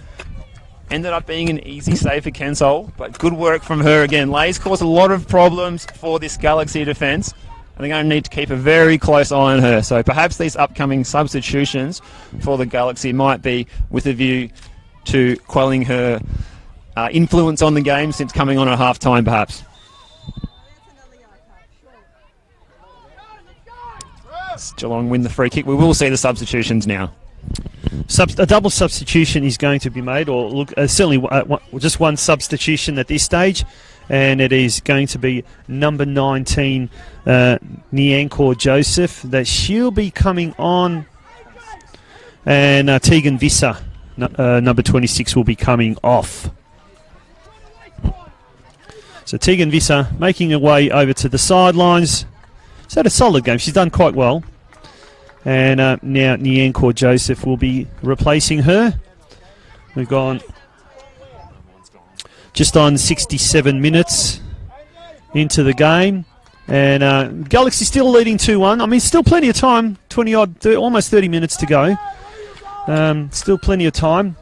Ended up being an easy save for Kensol, but good work from her again. Lay's caused a lot of problems for this Galaxy defence, and they're going to need to keep a very close eye on her. So perhaps these upcoming substitutions for the Galaxy might be with a view to quelling her influence on the game since coming on at half-time, perhaps. Geelong win the free kick. We will see the substitutions now. A double substitution is going to be made, or look, certainly just one substitution at this stage, and it is going to be number 19, Nyankor Joseph, that she'll be coming on, and Tegan Visser, number 26, will be coming off. So Tegan Visser making her way over to the sidelines. She's had a solid game. She's done quite well. And now Nyankor Joseph will be replacing her. We've gone just on 67 minutes into the game. And Galaxy still leading 2-1. I mean, still plenty of time. 20-odd, almost 30 minutes to go. Still plenty of time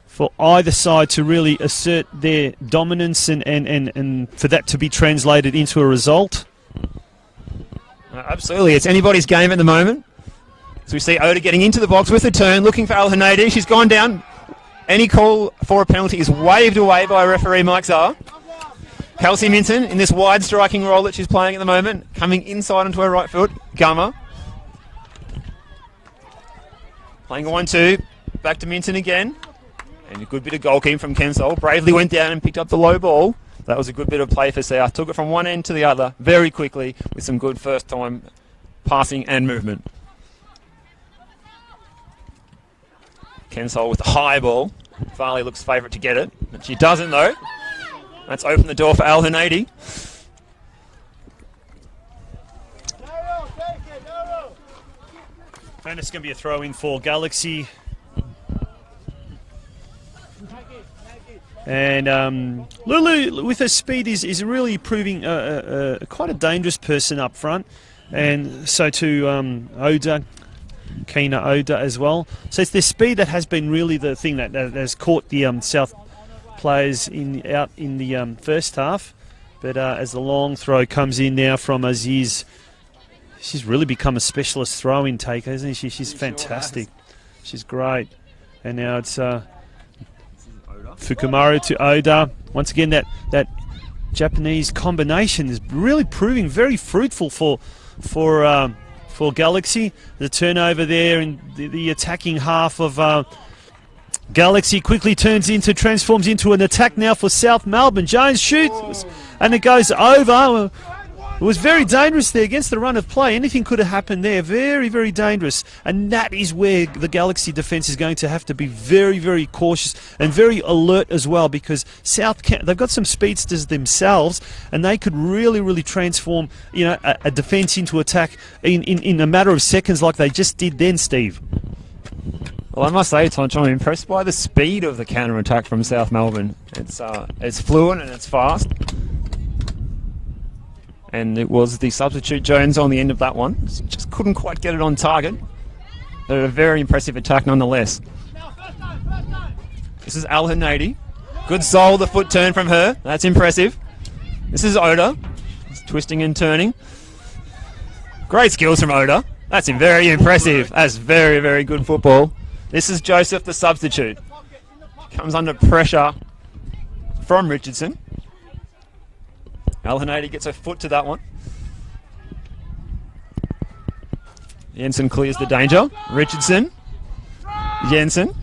for either side to really assert their dominance and for that to be translated into a result. Absolutely, it's anybody's game at the moment. So we see Oda getting into the box with a turn, looking for Al Hanadi. She's gone down. Any call for a penalty is waved away by referee Mike Zar. Kelsey Minton in this wide striking role that she's playing at the moment, coming inside onto her right foot. Gummer. Playing a 1-2. Back to Minton again. And a good bit of goalkeeping from Kensol. Bravely went down and picked up the low ball. That was a good bit of play for South. Took it from one end to the other very quickly with some good first-time passing and movement. Kensol with the high ball. Farley looks favourite to get it, but she doesn't though. That's opened the door for Al Hanadi. And it's going to be a throw-in for Galaxy. And Lulu, with her speed, is really proving quite a dangerous person up front. And so to Oda, Keena Oda as well. So it's their speed that has been really the thing that has caught the South players out in the first half. But as the long throw comes in now from Aziz, she's really become a specialist throw-in taker, isn't she? She's fantastic. She's great. And now it's Fukumaru to Oda. Once again, that Japanese combination is really proving very fruitful for Galaxy. The turnover there in the attacking half of Galaxy quickly transforms into an attack now for South Melbourne. Jones shoots and it goes over. It was very dangerous there against the run of play. Anything could have happened there. Very, very dangerous. And that is where the Galaxy defence is going to have to be very, very cautious and very alert as well, because they've got some speedsters themselves, and they could really, really transform a defence into attack in a matter of seconds like they just did then, Steve. Well, I must say, Tonch, I'm impressed by the speed of the counter-attack from South Melbourne. It's fluent and it's fast. And it was the substitute Jones on the end of that one. Just couldn't quite get it on target. But a very impressive attack nonetheless. This is Al Hanadi. Good soul, the foot turn from her. That's impressive. This is Oda. He's twisting and turning. Great skills from Oda. That's very impressive. That's very, very good football. This is Joseph, the substitute. Comes under pressure from Richardson. Al Hanadi gets a foot to that one. Jensen clears the danger. Richardson. Jensen.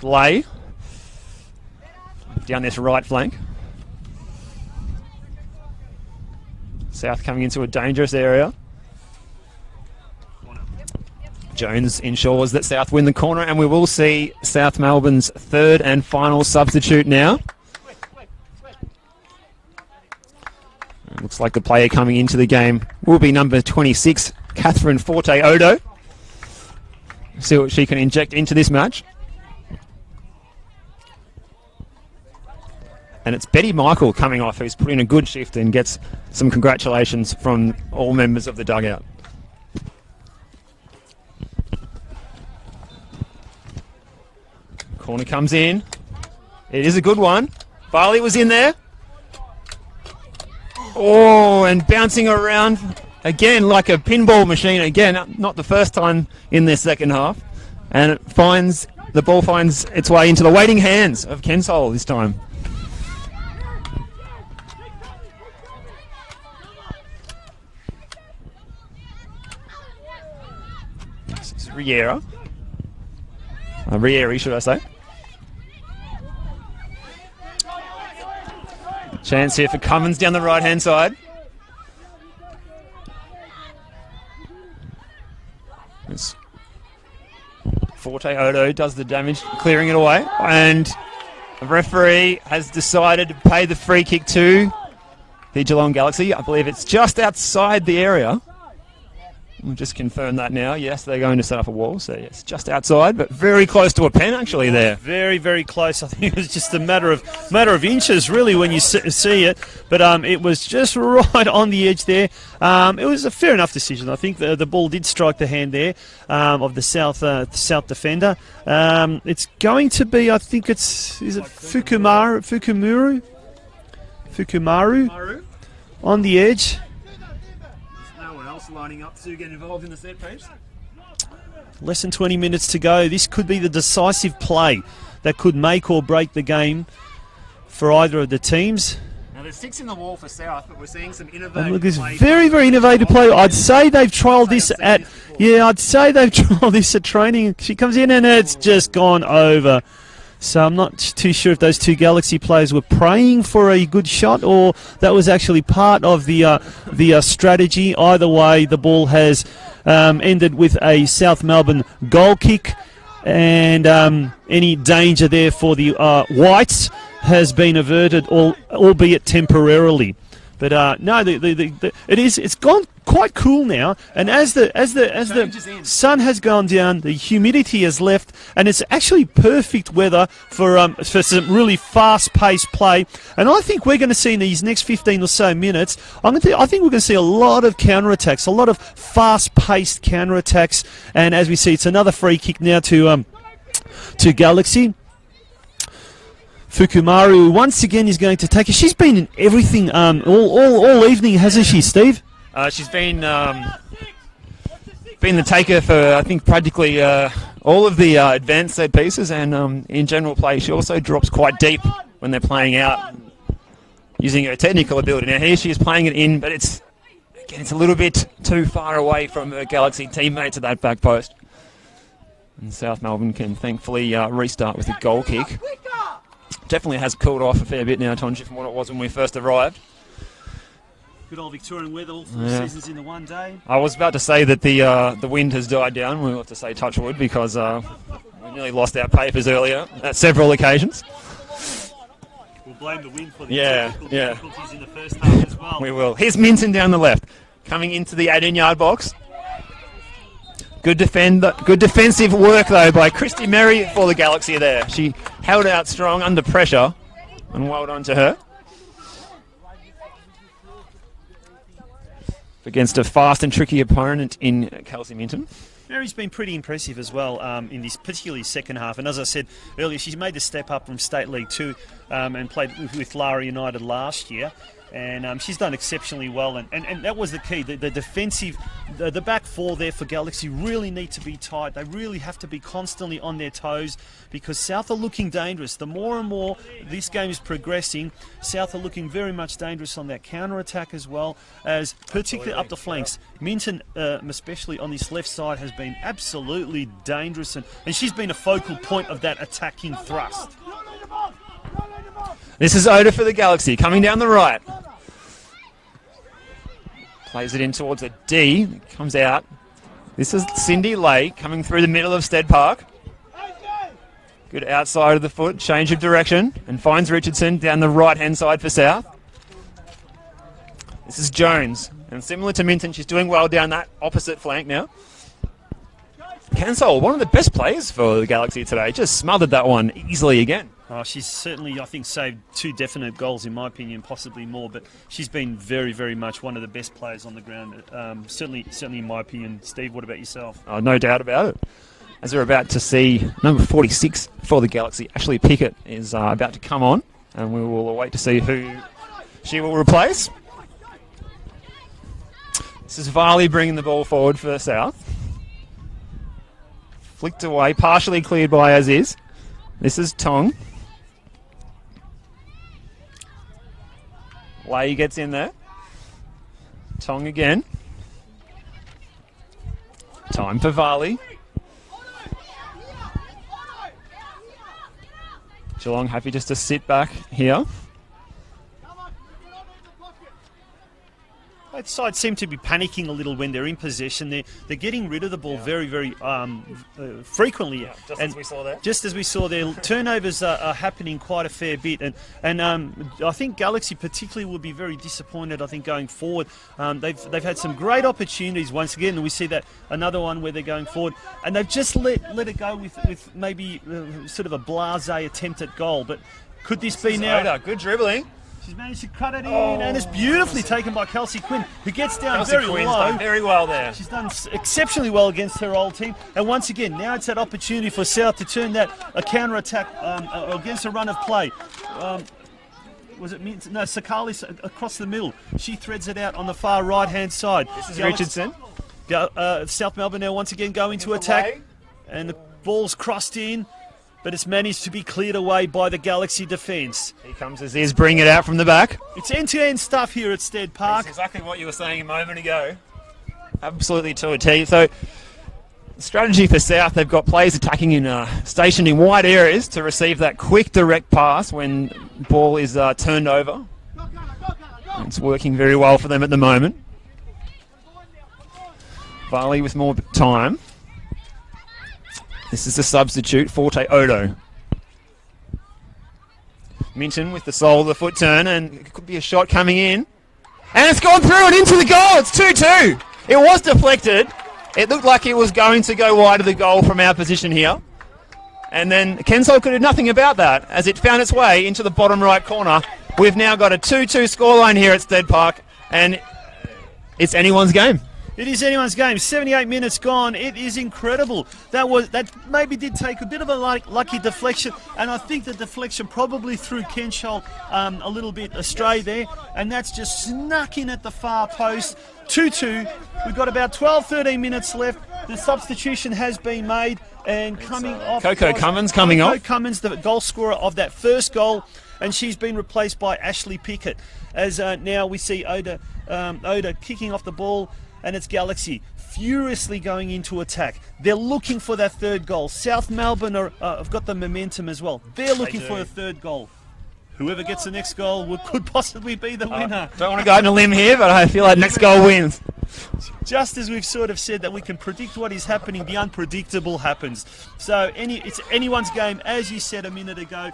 Lay. Down this right flank. South coming into a dangerous area. Jones ensures that South win the corner, and we will see South Melbourne's third and final substitute now. It looks like the player coming into the game will be number 26, Catherine Forte Odo. See what she can inject into this match. And it's Betty Michael coming off, who's put in a good shift and gets some congratulations from all members of the dugout. Corner comes in. It is a good one. Farley was in there. Oh, and bouncing around again like a pinball machine. Again, not the first time in their second half. And the ball finds its way into the waiting hands of Kensole this time. This is Riera. Rieri, should I say. Chance here for Cummins down the right-hand side. It's Forte Odo does the damage, clearing it away. And the referee has decided to pay the free kick to the Geelong Galaxy. I believe it's just outside the area. We'll just confirm that now. Yes, they're going to set up a wall. So, yes, just outside, but very close to a pen, actually, there. Very, very close. I think it was just a matter of inches, really, when you see it. But it was just right on the edge there. It was a fair enough decision. I think the ball did strike the hand there of the South defender. It's going to be, I think is it Fukumaru on the edge. Lining up to get involved in the set piece. Less than 20 minutes to go. This could be the decisive play that could make or break the game for either of the teams. Now there's 6 in the wall for South, but we're seeing some innovative look, it's play. Very, very innovative play. I'd say they've trialled this at training. She comes in and it's just gone over. So I'm not too sure if those two Galaxy players were praying for a good shot or that was actually part of the strategy. Either way, the ball has ended with a South Melbourne goal kick, and any danger there for the Whites has been averted, albeit temporarily. But no, it's gone quite cool now, and as the sun has gone down, the humidity has left, and it's actually perfect weather for some really fast-paced play. And I think we're going to see in these next 15 or so minutes, I think we're going to see a lot of counter-attacks, a lot of fast-paced counter-attacks. And as we see, it's another free kick now to Galaxy. Fukumaru once again is going to take it. She's been in everything all evening, hasn't she, Steve? She's been the taker for, I think, practically all of the advanced set pieces, and in general play she also drops quite deep when they're playing out using her technical ability. Now here she is playing it in, but it's a little bit too far away from her Galaxy teammates at that back post. And South Melbourne can thankfully restart with a goal kick. Definitely has cooled off a fair bit now, Tonji, from what it was when we first arrived. Good old Victorian weather, all 4 seasons in the one day. I was about to say that the wind has died down. We'll have to say touch wood, because we nearly lost our papers earlier at several occasions. We'll blame the wind for the difficulties in the first half as well. We will. Here's Minton down the left, coming into the 18-yard box. Good defensive work, though, by Christy Merry for the Galaxy there. She held out strong under pressure, and well done to her. Against a fast and tricky opponent in Kelsey Minton. Mary's been pretty impressive as well in this particularly second half. And as I said earlier, she's made the step up from State League 2 and played with Lara United last year. And she's done exceptionally well, and that was the key. The defensive, the back four there for Galaxy really need to be tight. They really have to be constantly on their toes because South are looking dangerous. The more and more this game is progressing, South are looking very much dangerous on that counter-attack as well, as particularly up the flanks. Minton, especially on this left side, has been absolutely dangerous, and she's been a focal point of that attacking thrust. This is Oda for the Galaxy, coming down the right. Plays it in towards a D, comes out. This is Cindy Lay coming through the middle of Stead Park. Good outside of the foot, change of direction, and finds Richardson down the right-hand side for South. This is Jones, and similar to Minton, she's doing well down that opposite flank now. Cansol, one of the best players for the Galaxy today, just smothered that one easily again. Oh, she's certainly, I think, saved 2 definite goals, in my opinion, possibly more. But she's been very, very much one of the best players on the ground. Certainly, in my opinion. Steve, what about yourself? Oh, no doubt about it. As we're about to see, number 46 for the Galaxy, Ashley Pickett, is about to come on, and we will wait to see who she will replace. This is Varley bringing the ball forward for South. Flicked away, partially cleared by Aziz. This is Tong. Lay gets in there. Tong again. Time for Varley. Geelong happy just to sit back here. Both sides seem to be panicking a little when they're in possession. They're getting rid of the ball very, very frequently. Yeah, as we saw there. Just as we saw there, turnovers are happening quite a fair bit. And I think Galaxy particularly will be very disappointed, I think, going forward. They've had some great opportunities once again, and we see that another one where they're going forward. And they've just let it go with maybe sort of a blasé attempt at goal. But could this be now? Oda, good dribbling. She's managed to cut it in, and it's beautifully taken by Kelsey Quinn, who gets down very low. Done very well there. She's done exceptionally well against her old team. And once again, now it's that opportunity for South to turn that a counter-attack against a run of play. Was it no, Sakalis across the middle. She threads it out on the far right-hand side. This is Richardson. South Melbourne now once again going to attack. And the ball's crossed in, but it's managed to be cleared away by the Galaxy defence. Here comes Aziz, bring it out from the back. It's end-to-end stuff here at Stead Park. That's exactly what you were saying a moment ago. Absolutely to a T. So, strategy for South, they've got players attacking stationed in wide areas to receive that quick direct pass when ball is turned over. It's working very well for them at the moment. Varley with more time. This is the substitute, Forte Odo. Minton with the sole of the foot turn, and it could be a shot coming in. And it's gone through and into the goal. It's 2-2. It was deflected. It looked like it was going to go wide of the goal from our position here. And then Kensal could do nothing about that as it found its way into the bottom right corner. We've now got a 2-2 scoreline here at Stead Park, and it's anyone's game. It is anyone's game. 78 minutes gone. It is incredible. That maybe did take a bit of a lucky deflection, and I think the deflection probably threw Kenshall a little bit astray there, and that's just snuck in at the far post. 2-2. We've got about 12-13 minutes left. The substitution has been made, and coming off. Coco Cummins coming off. Coco Cummins, the goal scorer of that first goal, and she's been replaced by Ashley Pickett. As now we see Oda kicking off the ball. And it's Galaxy furiously going into attack. They're looking for that third goal. South Melbourne have got the momentum as well. They're looking for a third goal. Whoever gets the next goal could possibly be the winner. Don't want to go on a limb here, but I feel like next goal wins. Just as we've sort of said that we can predict what is happening, the unpredictable happens. So it's anyone's game, as you said a minute ago.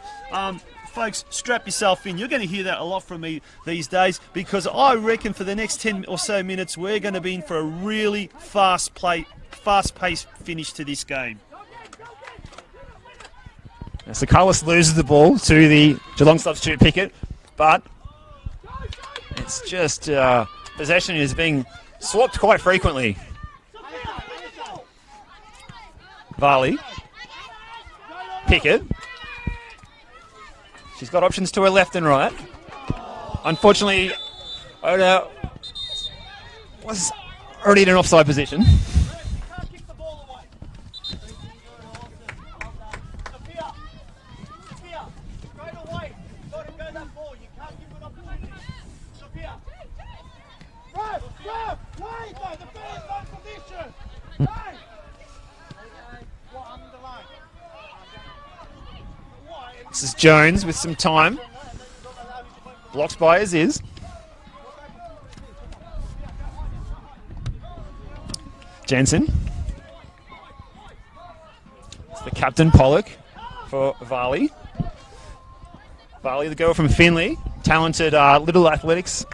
Folks, strap yourself in. You're going to hear that a lot from me these days, because I reckon for the next 10 or so minutes we're going to be in for a really fast fast-paced finish to this game. So Carlos loses the ball to the Geelong substitute Pickett, but it's just possession is being swapped quite frequently. Varley. Pickett. She's got options to her left and right. Unfortunately, Oda was already in an offside position. This is Jones with some time. Blocked by Aziz. Jensen. It's the captain, Pollock, for Varley. Varley, the girl from Finley. Talented little athletics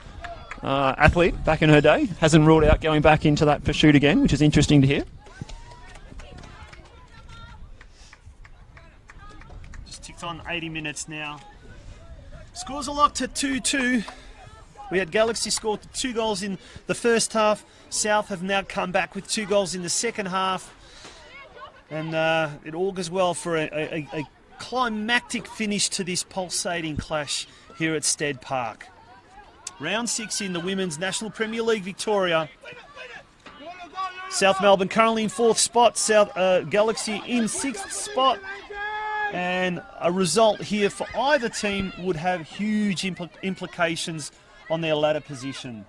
athlete back in her day. Hasn't ruled out going back into that pursuit again, which is interesting to hear. On 80 minutes now. Scores are locked at 2-2. We had Galaxy score 2 goals in the first half. South have now come back with 2 goals in the second half. And it augurs well for a climactic finish to this pulsating clash here at Stead Park. Round 6 in the Women's National Premier League Victoria. South Melbourne currently in 4th spot. Galaxy in 6th spot. And a result here for either team would have huge implications on their ladder position.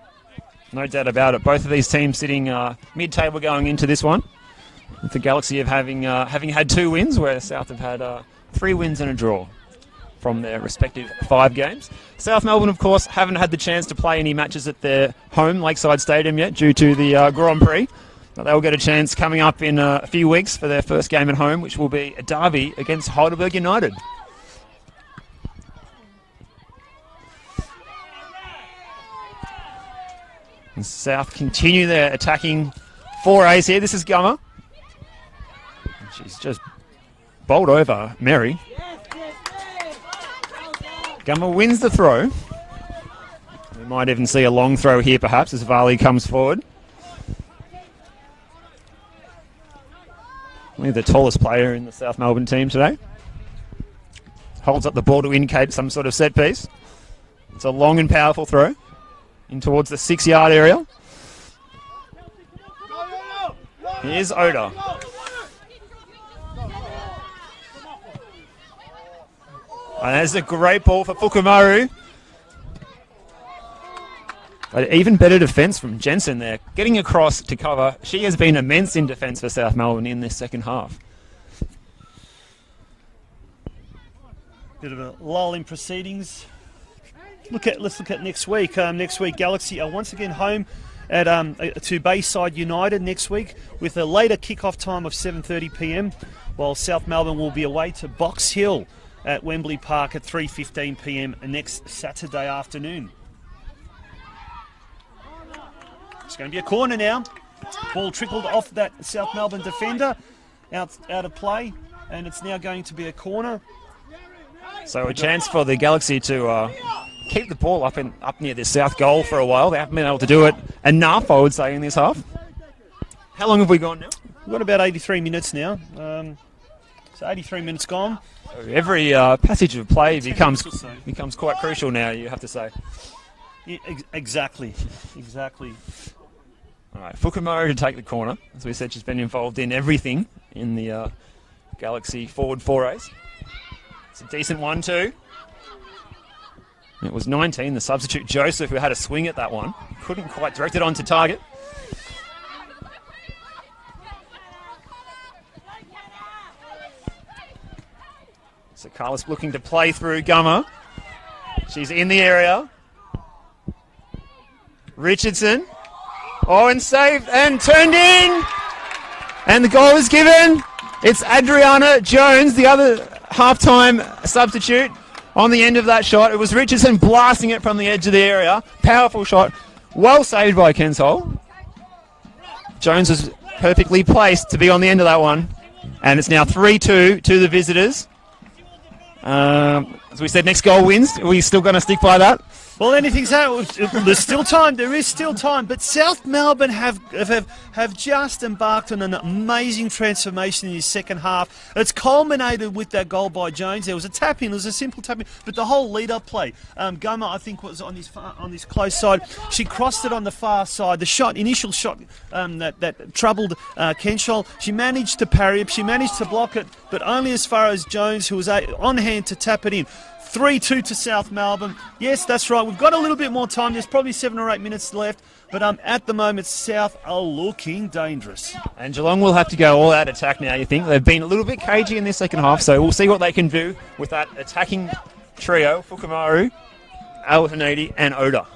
No doubt about it. Both of these teams sitting mid-table going into this one. With the Galaxy of having had 2 wins, where South have had 3 wins and a draw from their respective 5 games. South Melbourne, of course, haven't had the chance to play any matches at their home Lakeside Stadium yet due to the Grand Prix. But they'll get a chance coming up in a few weeks for their first game at home, which will be a derby against Heidelberg United. And South continue their attacking forays here. This is Gummer. She's just bowled over Mary. Gummer wins the throw. We might even see a long throw here perhaps as Varley comes forward. Only the tallest player in the South Melbourne team today. Holds up the ball to indicate some sort of set piece. It's a long and powerful throw in towards the 6-yard area. Here's Oda. And there's a great ball for Fukumaru. But even better defence from Jensen there. Getting across to cover. She has been immense in defence for South Melbourne in this second half. Bit of a lull in proceedings. Let's look at next week. Next week, Galaxy are once again home at to Bayside United next week with a later kick-off time of 7:30 p.m, while South Melbourne will be away to Box Hill at Wembley Park at 3:15 p.m. next Saturday afternoon. It's going to be a corner now. Ball trickled off that South Melbourne defender, out of play, and it's now going to be a corner. So a chance for the Galaxy to keep the ball up near this South goal for a while. They haven't been able to do it enough, I would say, in this half. How long have we gone now? We've got about 83 minutes now. So 83 minutes gone. So every passage of play becomes quite crucial now, you have to say. Yeah, exactly. All right, Fukumaru to take the corner. As we said, she's been involved in everything in the Galaxy forward forays. It's a decent one too. It was 19, the substitute Joseph, who had a swing at that one. Couldn't quite direct it onto target. So Carlos looking to play through Gummer. She's in the area. Richardson. Oh, and saved and turned in. And the goal is given. It's Adriana Jones, the other half-time substitute, on the end of that shot. It was Richardson blasting it from the edge of the area. Powerful shot. Well saved by Kensol. Jones was perfectly placed to be on the end of that one. And it's now 3-2 to the visitors. As we said, next goal wins. Are we still going to stick by that? Well, anything's out. There's still time. There is still time. But South Melbourne have just embarked on an amazing transformation in his second half. It's culminated with that goal by Jones. There was a tap in. It was a simple tap in. But the whole lead-up play, Goma, I think, was on his close side. She crossed it on the far side. The initial shot that troubled Kenshall. She managed to parry it. She managed to block it, but only as far as Jones, who was on hand to tap it in. 3-2 to South Melbourne. Yes, that's right. We've got a little bit more time. There's probably 7 or 8 minutes left. But at the moment, South are looking dangerous. And Geelong will have to go all out attack now, you think? They've been a little bit cagey in this second half, so we'll see what they can do with that attacking trio, Fukumaru, Al-Hanidi and Oda.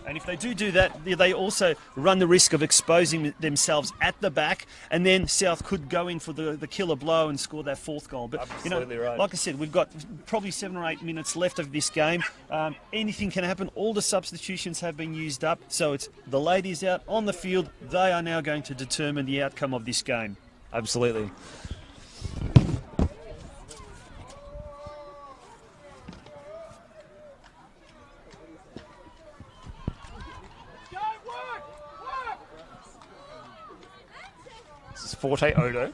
And if they do that, they also run the risk of exposing themselves at the back, and then South could go in for the killer blow and score that 4th goal. But Absolutely right. like I said, we've got probably 7 or 8 minutes left of this game. Anything can happen. All the substitutions have been used up, so it's the ladies out on the field. They are now going to determine the outcome of this game. Absolutely. Forte Odo.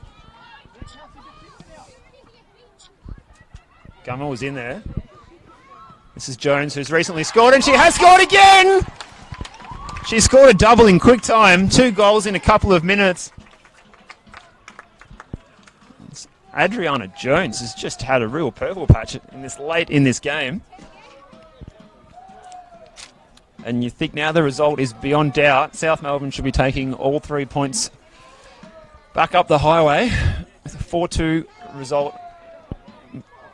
Gummer was in there. This is Jones, who's recently scored, and she has scored again! She scored a double in quick time. 2 goals in a couple of minutes. Adriana Jones has just had a real purple patch late in this game. And you think now the result is beyond doubt. South Melbourne should be taking all 3 points back up the highway with a 4-2 result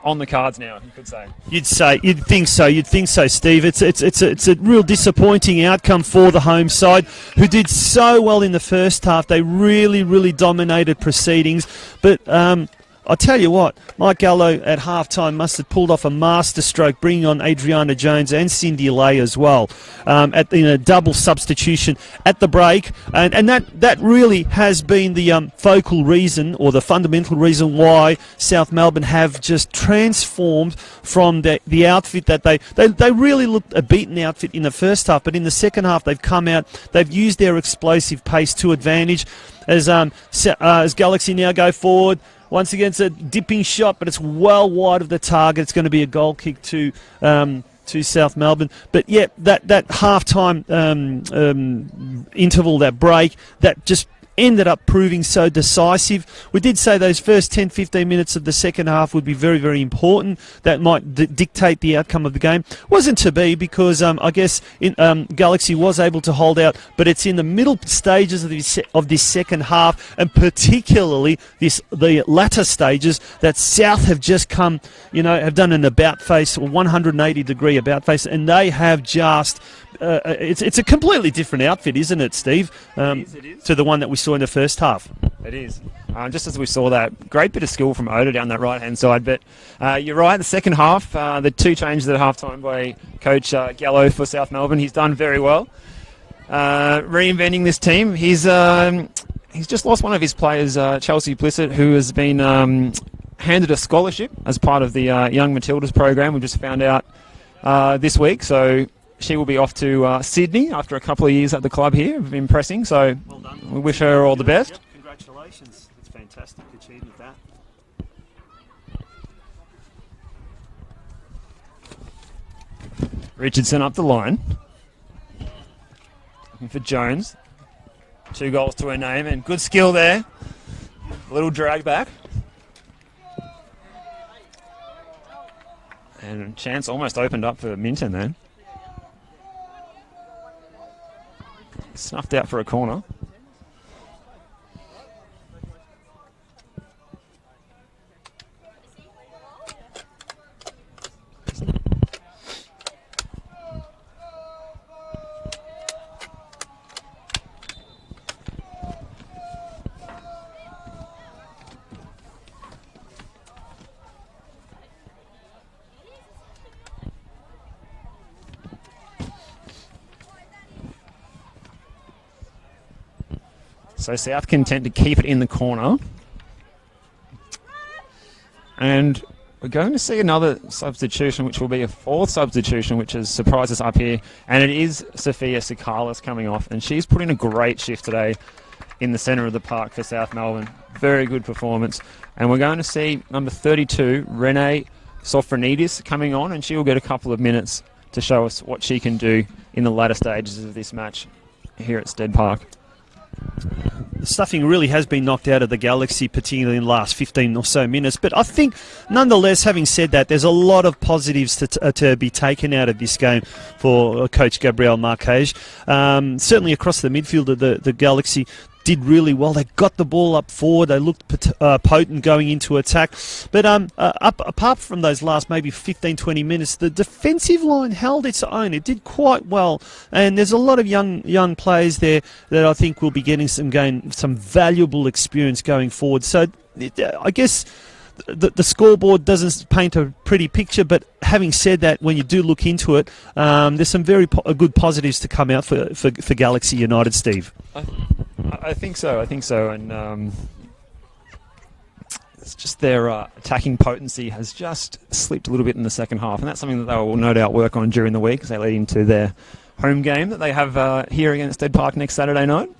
on the cards now, you could say. You'd think so, Steve. It's a real disappointing outcome for the home side, who did so well in the first half. They really dominated proceedings, but I'll tell you what, Mike Gallo at halftime must have pulled off a masterstroke, bringing on Adriana Jones and Cindy Lay as well, in a double substitution at the break, and that really has been the focal reason, or the fundamental reason, why South Melbourne have just transformed from the outfit that they really looked a beaten outfit in the first half, but in the second half they've come out, they've used their explosive pace to advantage as Galaxy now go forward. Once again, it's a dipping shot, but it's well wide of the target. It's going to be a goal kick to South Melbourne. But yeah, that half-time interval, that break, that just ended up proving so decisive. We did say those first 10-15 minutes of the second half would be very important. That might dictate the outcome of the game. Wasn't to be, because I guess Galaxy was able to hold out, but it's in the middle stages of this second half, and particularly the latter stages, that South have just come, have done an about face, or 180-degree about face, and they have just it's a completely different outfit, isn't it, Steve? It is. To the one that we saw in the first half. It is. Just as we saw that, great bit of skill from Oda down that right-hand side. But you're right, the second half, the 2 changes at half-time by Coach Gallo for South Melbourne, he's done very well. Reinventing this team. He's just lost one of his players, Chelsea Blissett, who has been handed a scholarship as part of the Young Matildas program. We just found out this week, so she will be off to Sydney after a couple of years at the club here, impressing. So well done. We wish her all the best. Yep, congratulations. It's fantastic achievement, that. Richardson up the line. Looking for Jones. 2 goals to her name, and good skill there. A little drag back. And chance almost opened up for Minton then. Snuffed out for a corner. So South content to keep it in the corner. And we're going to see another substitution, which will be a fourth substitution, which has surprised us up here. And it is Sophia Sakalis coming off. And she's put in a great shift today in the centre of the park for South Melbourne. Very good performance. And we're going to see number 32, Renee Sofronidis, coming on. And she will get a couple of minutes to show us what she can do in the latter stages of this match here at Stead Park. The stuffing really has been knocked out of the Galaxy, particularly in the last 15 or so minutes. But I think, nonetheless, having said that, there's a lot of positives to be taken out of this game for Coach Gabrielle Marquez. Certainly across the midfield of the Galaxy did really well. They got the ball up forward. They looked potent going into attack. But apart from those last maybe 15, 20 minutes, the defensive line held its own. It did quite well. And there's a lot of young players there that I think will be getting some valuable experience going forward. So I guess the scoreboard doesn't paint a pretty picture, but having said that, when you do look into it, there's some very good positives to come out for Galaxy United, Steve. I think so, and it's just their attacking potency has just slipped a little bit in the second half, and that's something that they will no doubt work on during the week as they lead into their home game that they have here against Stead Park next Saturday night.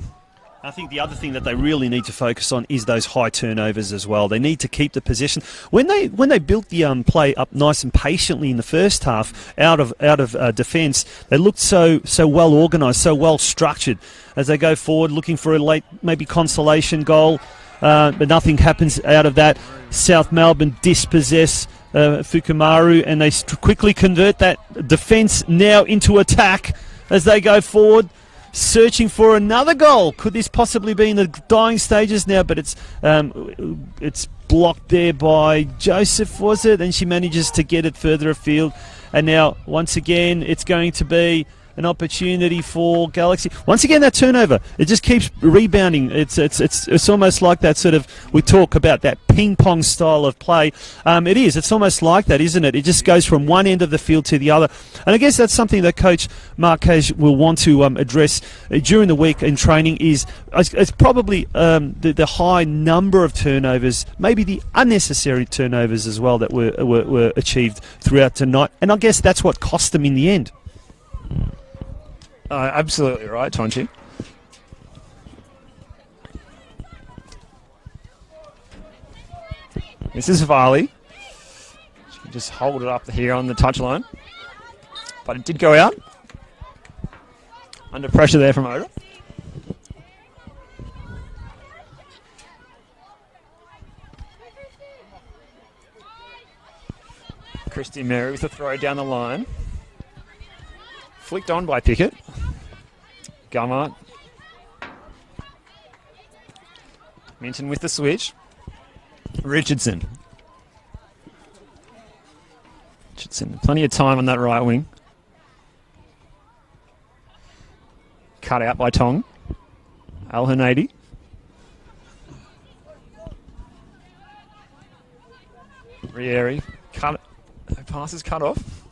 I think the other thing that they really need to focus on is those high turnovers as well. They need to keep the possession. When they built the play up nice and patiently in the first half, out of defence, they looked so well organised, so well structured. As they go forward, looking for a late maybe consolation goal, but nothing happens out of that. South Melbourne dispossess Fukumaru, and they quickly convert that defence now into attack as they go forward, searching for another goal. Could this possibly be in the dying stages now? But it's blocked there by Joseph, was it? And she manages to get it further afield. And now, once again, it's going to be an opportunity for Galaxy. Once again, that turnover, it just keeps rebounding. It's almost like that sort of, we talk about that ping pong style of play. It is. It's almost like that, isn't it? It just goes from one end of the field to the other. And I guess that's something that Coach Marquez will want to address during the week in training. It's probably the high number of turnovers, maybe the unnecessary turnovers as well that were achieved throughout tonight. And I guess that's what cost them in the end. Absolutely right, Tonchi. This is Varley. She can just hold it up here on the touchline. But it did go out. Under pressure there from Oda. Christy Mary with a throw down the line. Flicked on by Pickett. Gummart. Minton with the switch. Richardson. Plenty of time on that right wing. Cut out by Tong. Al-Hanadi. Rieri. Passes cut off.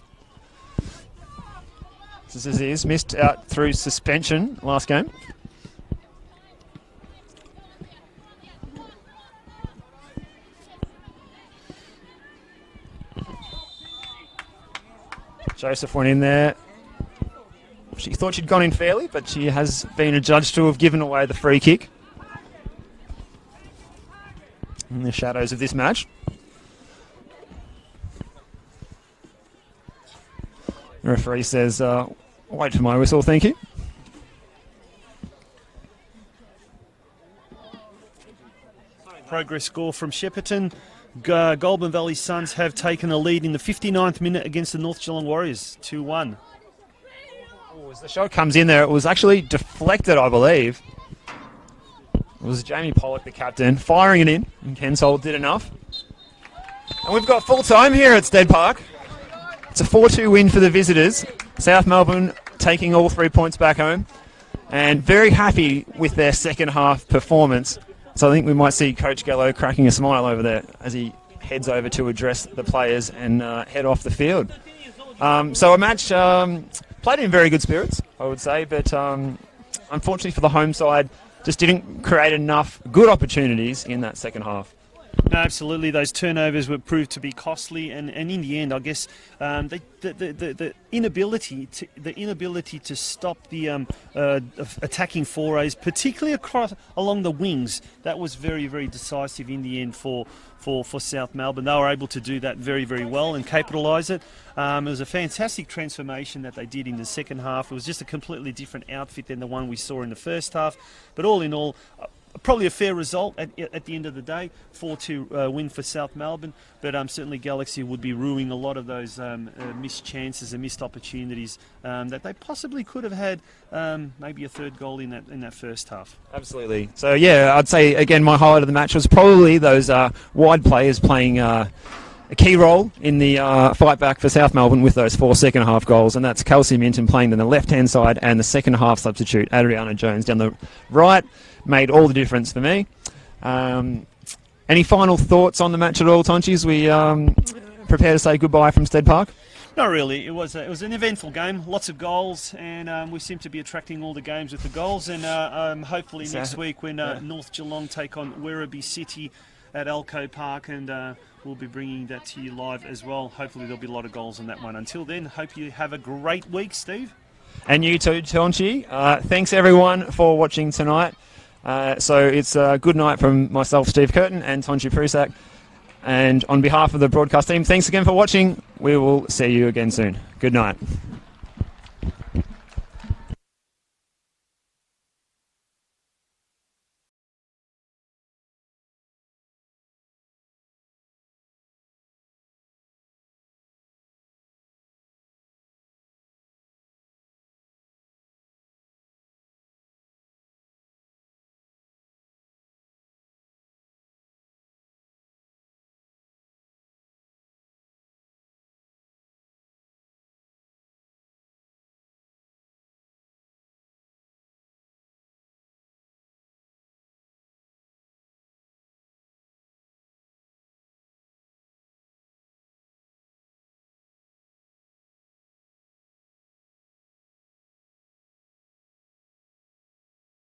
This is missed out through suspension last game. Joseph went in there. She thought she'd gone in fairly, but she has been adjudged to have given away the free kick in the shadows of this match. The referee says, wait for my whistle, thank you. Progress score from Shepparton. Goulburn Valley Suns have taken the lead in the 59th minute against the North Geelong Warriors, 2-1. As the shot comes in there, it was actually deflected, I believe. It was Jamie Pollock, the captain, firing it in, and Ken Soul did enough. And we've got full time here at Stead Park. It's a 4-2 win for the visitors. South Melbourne taking all 3 points back home, and very happy with their second half performance. So I think we might see Coach Gallo cracking a smile over there as he heads over to address the players and head off the field. So a match played in very good spirits, I would say, but unfortunately for the home side, just didn't create enough good opportunities in that second half. No, absolutely. Those turnovers were proved to be costly, and in the end, I guess the inability to stop the attacking forays, particularly along the wings, that was very, very decisive in the end for South Melbourne. They were able to do that very, very well and capitalise it. It was a fantastic transformation that they did in the second half. It was just a completely different outfit than the one we saw in the first half. But all in all, probably a fair result at the end of the day, 4-2 win for South Melbourne, but certainly Galaxy would be ruining a lot of those missed chances and missed opportunities that they possibly could have had maybe a third goal in that first half. Absolutely. So yeah, I'd say again my highlight of the match was probably those wide players playing a key role in the fight back for South Melbourne with those 4 second half goals, and that's Kelsey Minton playing on the left hand side, and the second half substitute Adriana Jones down the right made all the difference for me. Any final thoughts on the match at all, Tonchi? We prepare to say goodbye from Stead Park? Not really. It was an eventful game, lots of goals, and we seem to be attracting all the games with the goals. And hopefully next week when North Geelong take on Werribee City at Alco Park, and we'll be bringing that to you live as well. Hopefully there'll be a lot of goals on that one. Until then, hope you have a great week, Steve. And you too, Tonchi. Thanks everyone for watching tonight. So it's a good night from myself, Steve Curtin, and Tonchi Prusak. And on behalf of the broadcast team, thanks again for watching. We will see you again soon. Good night.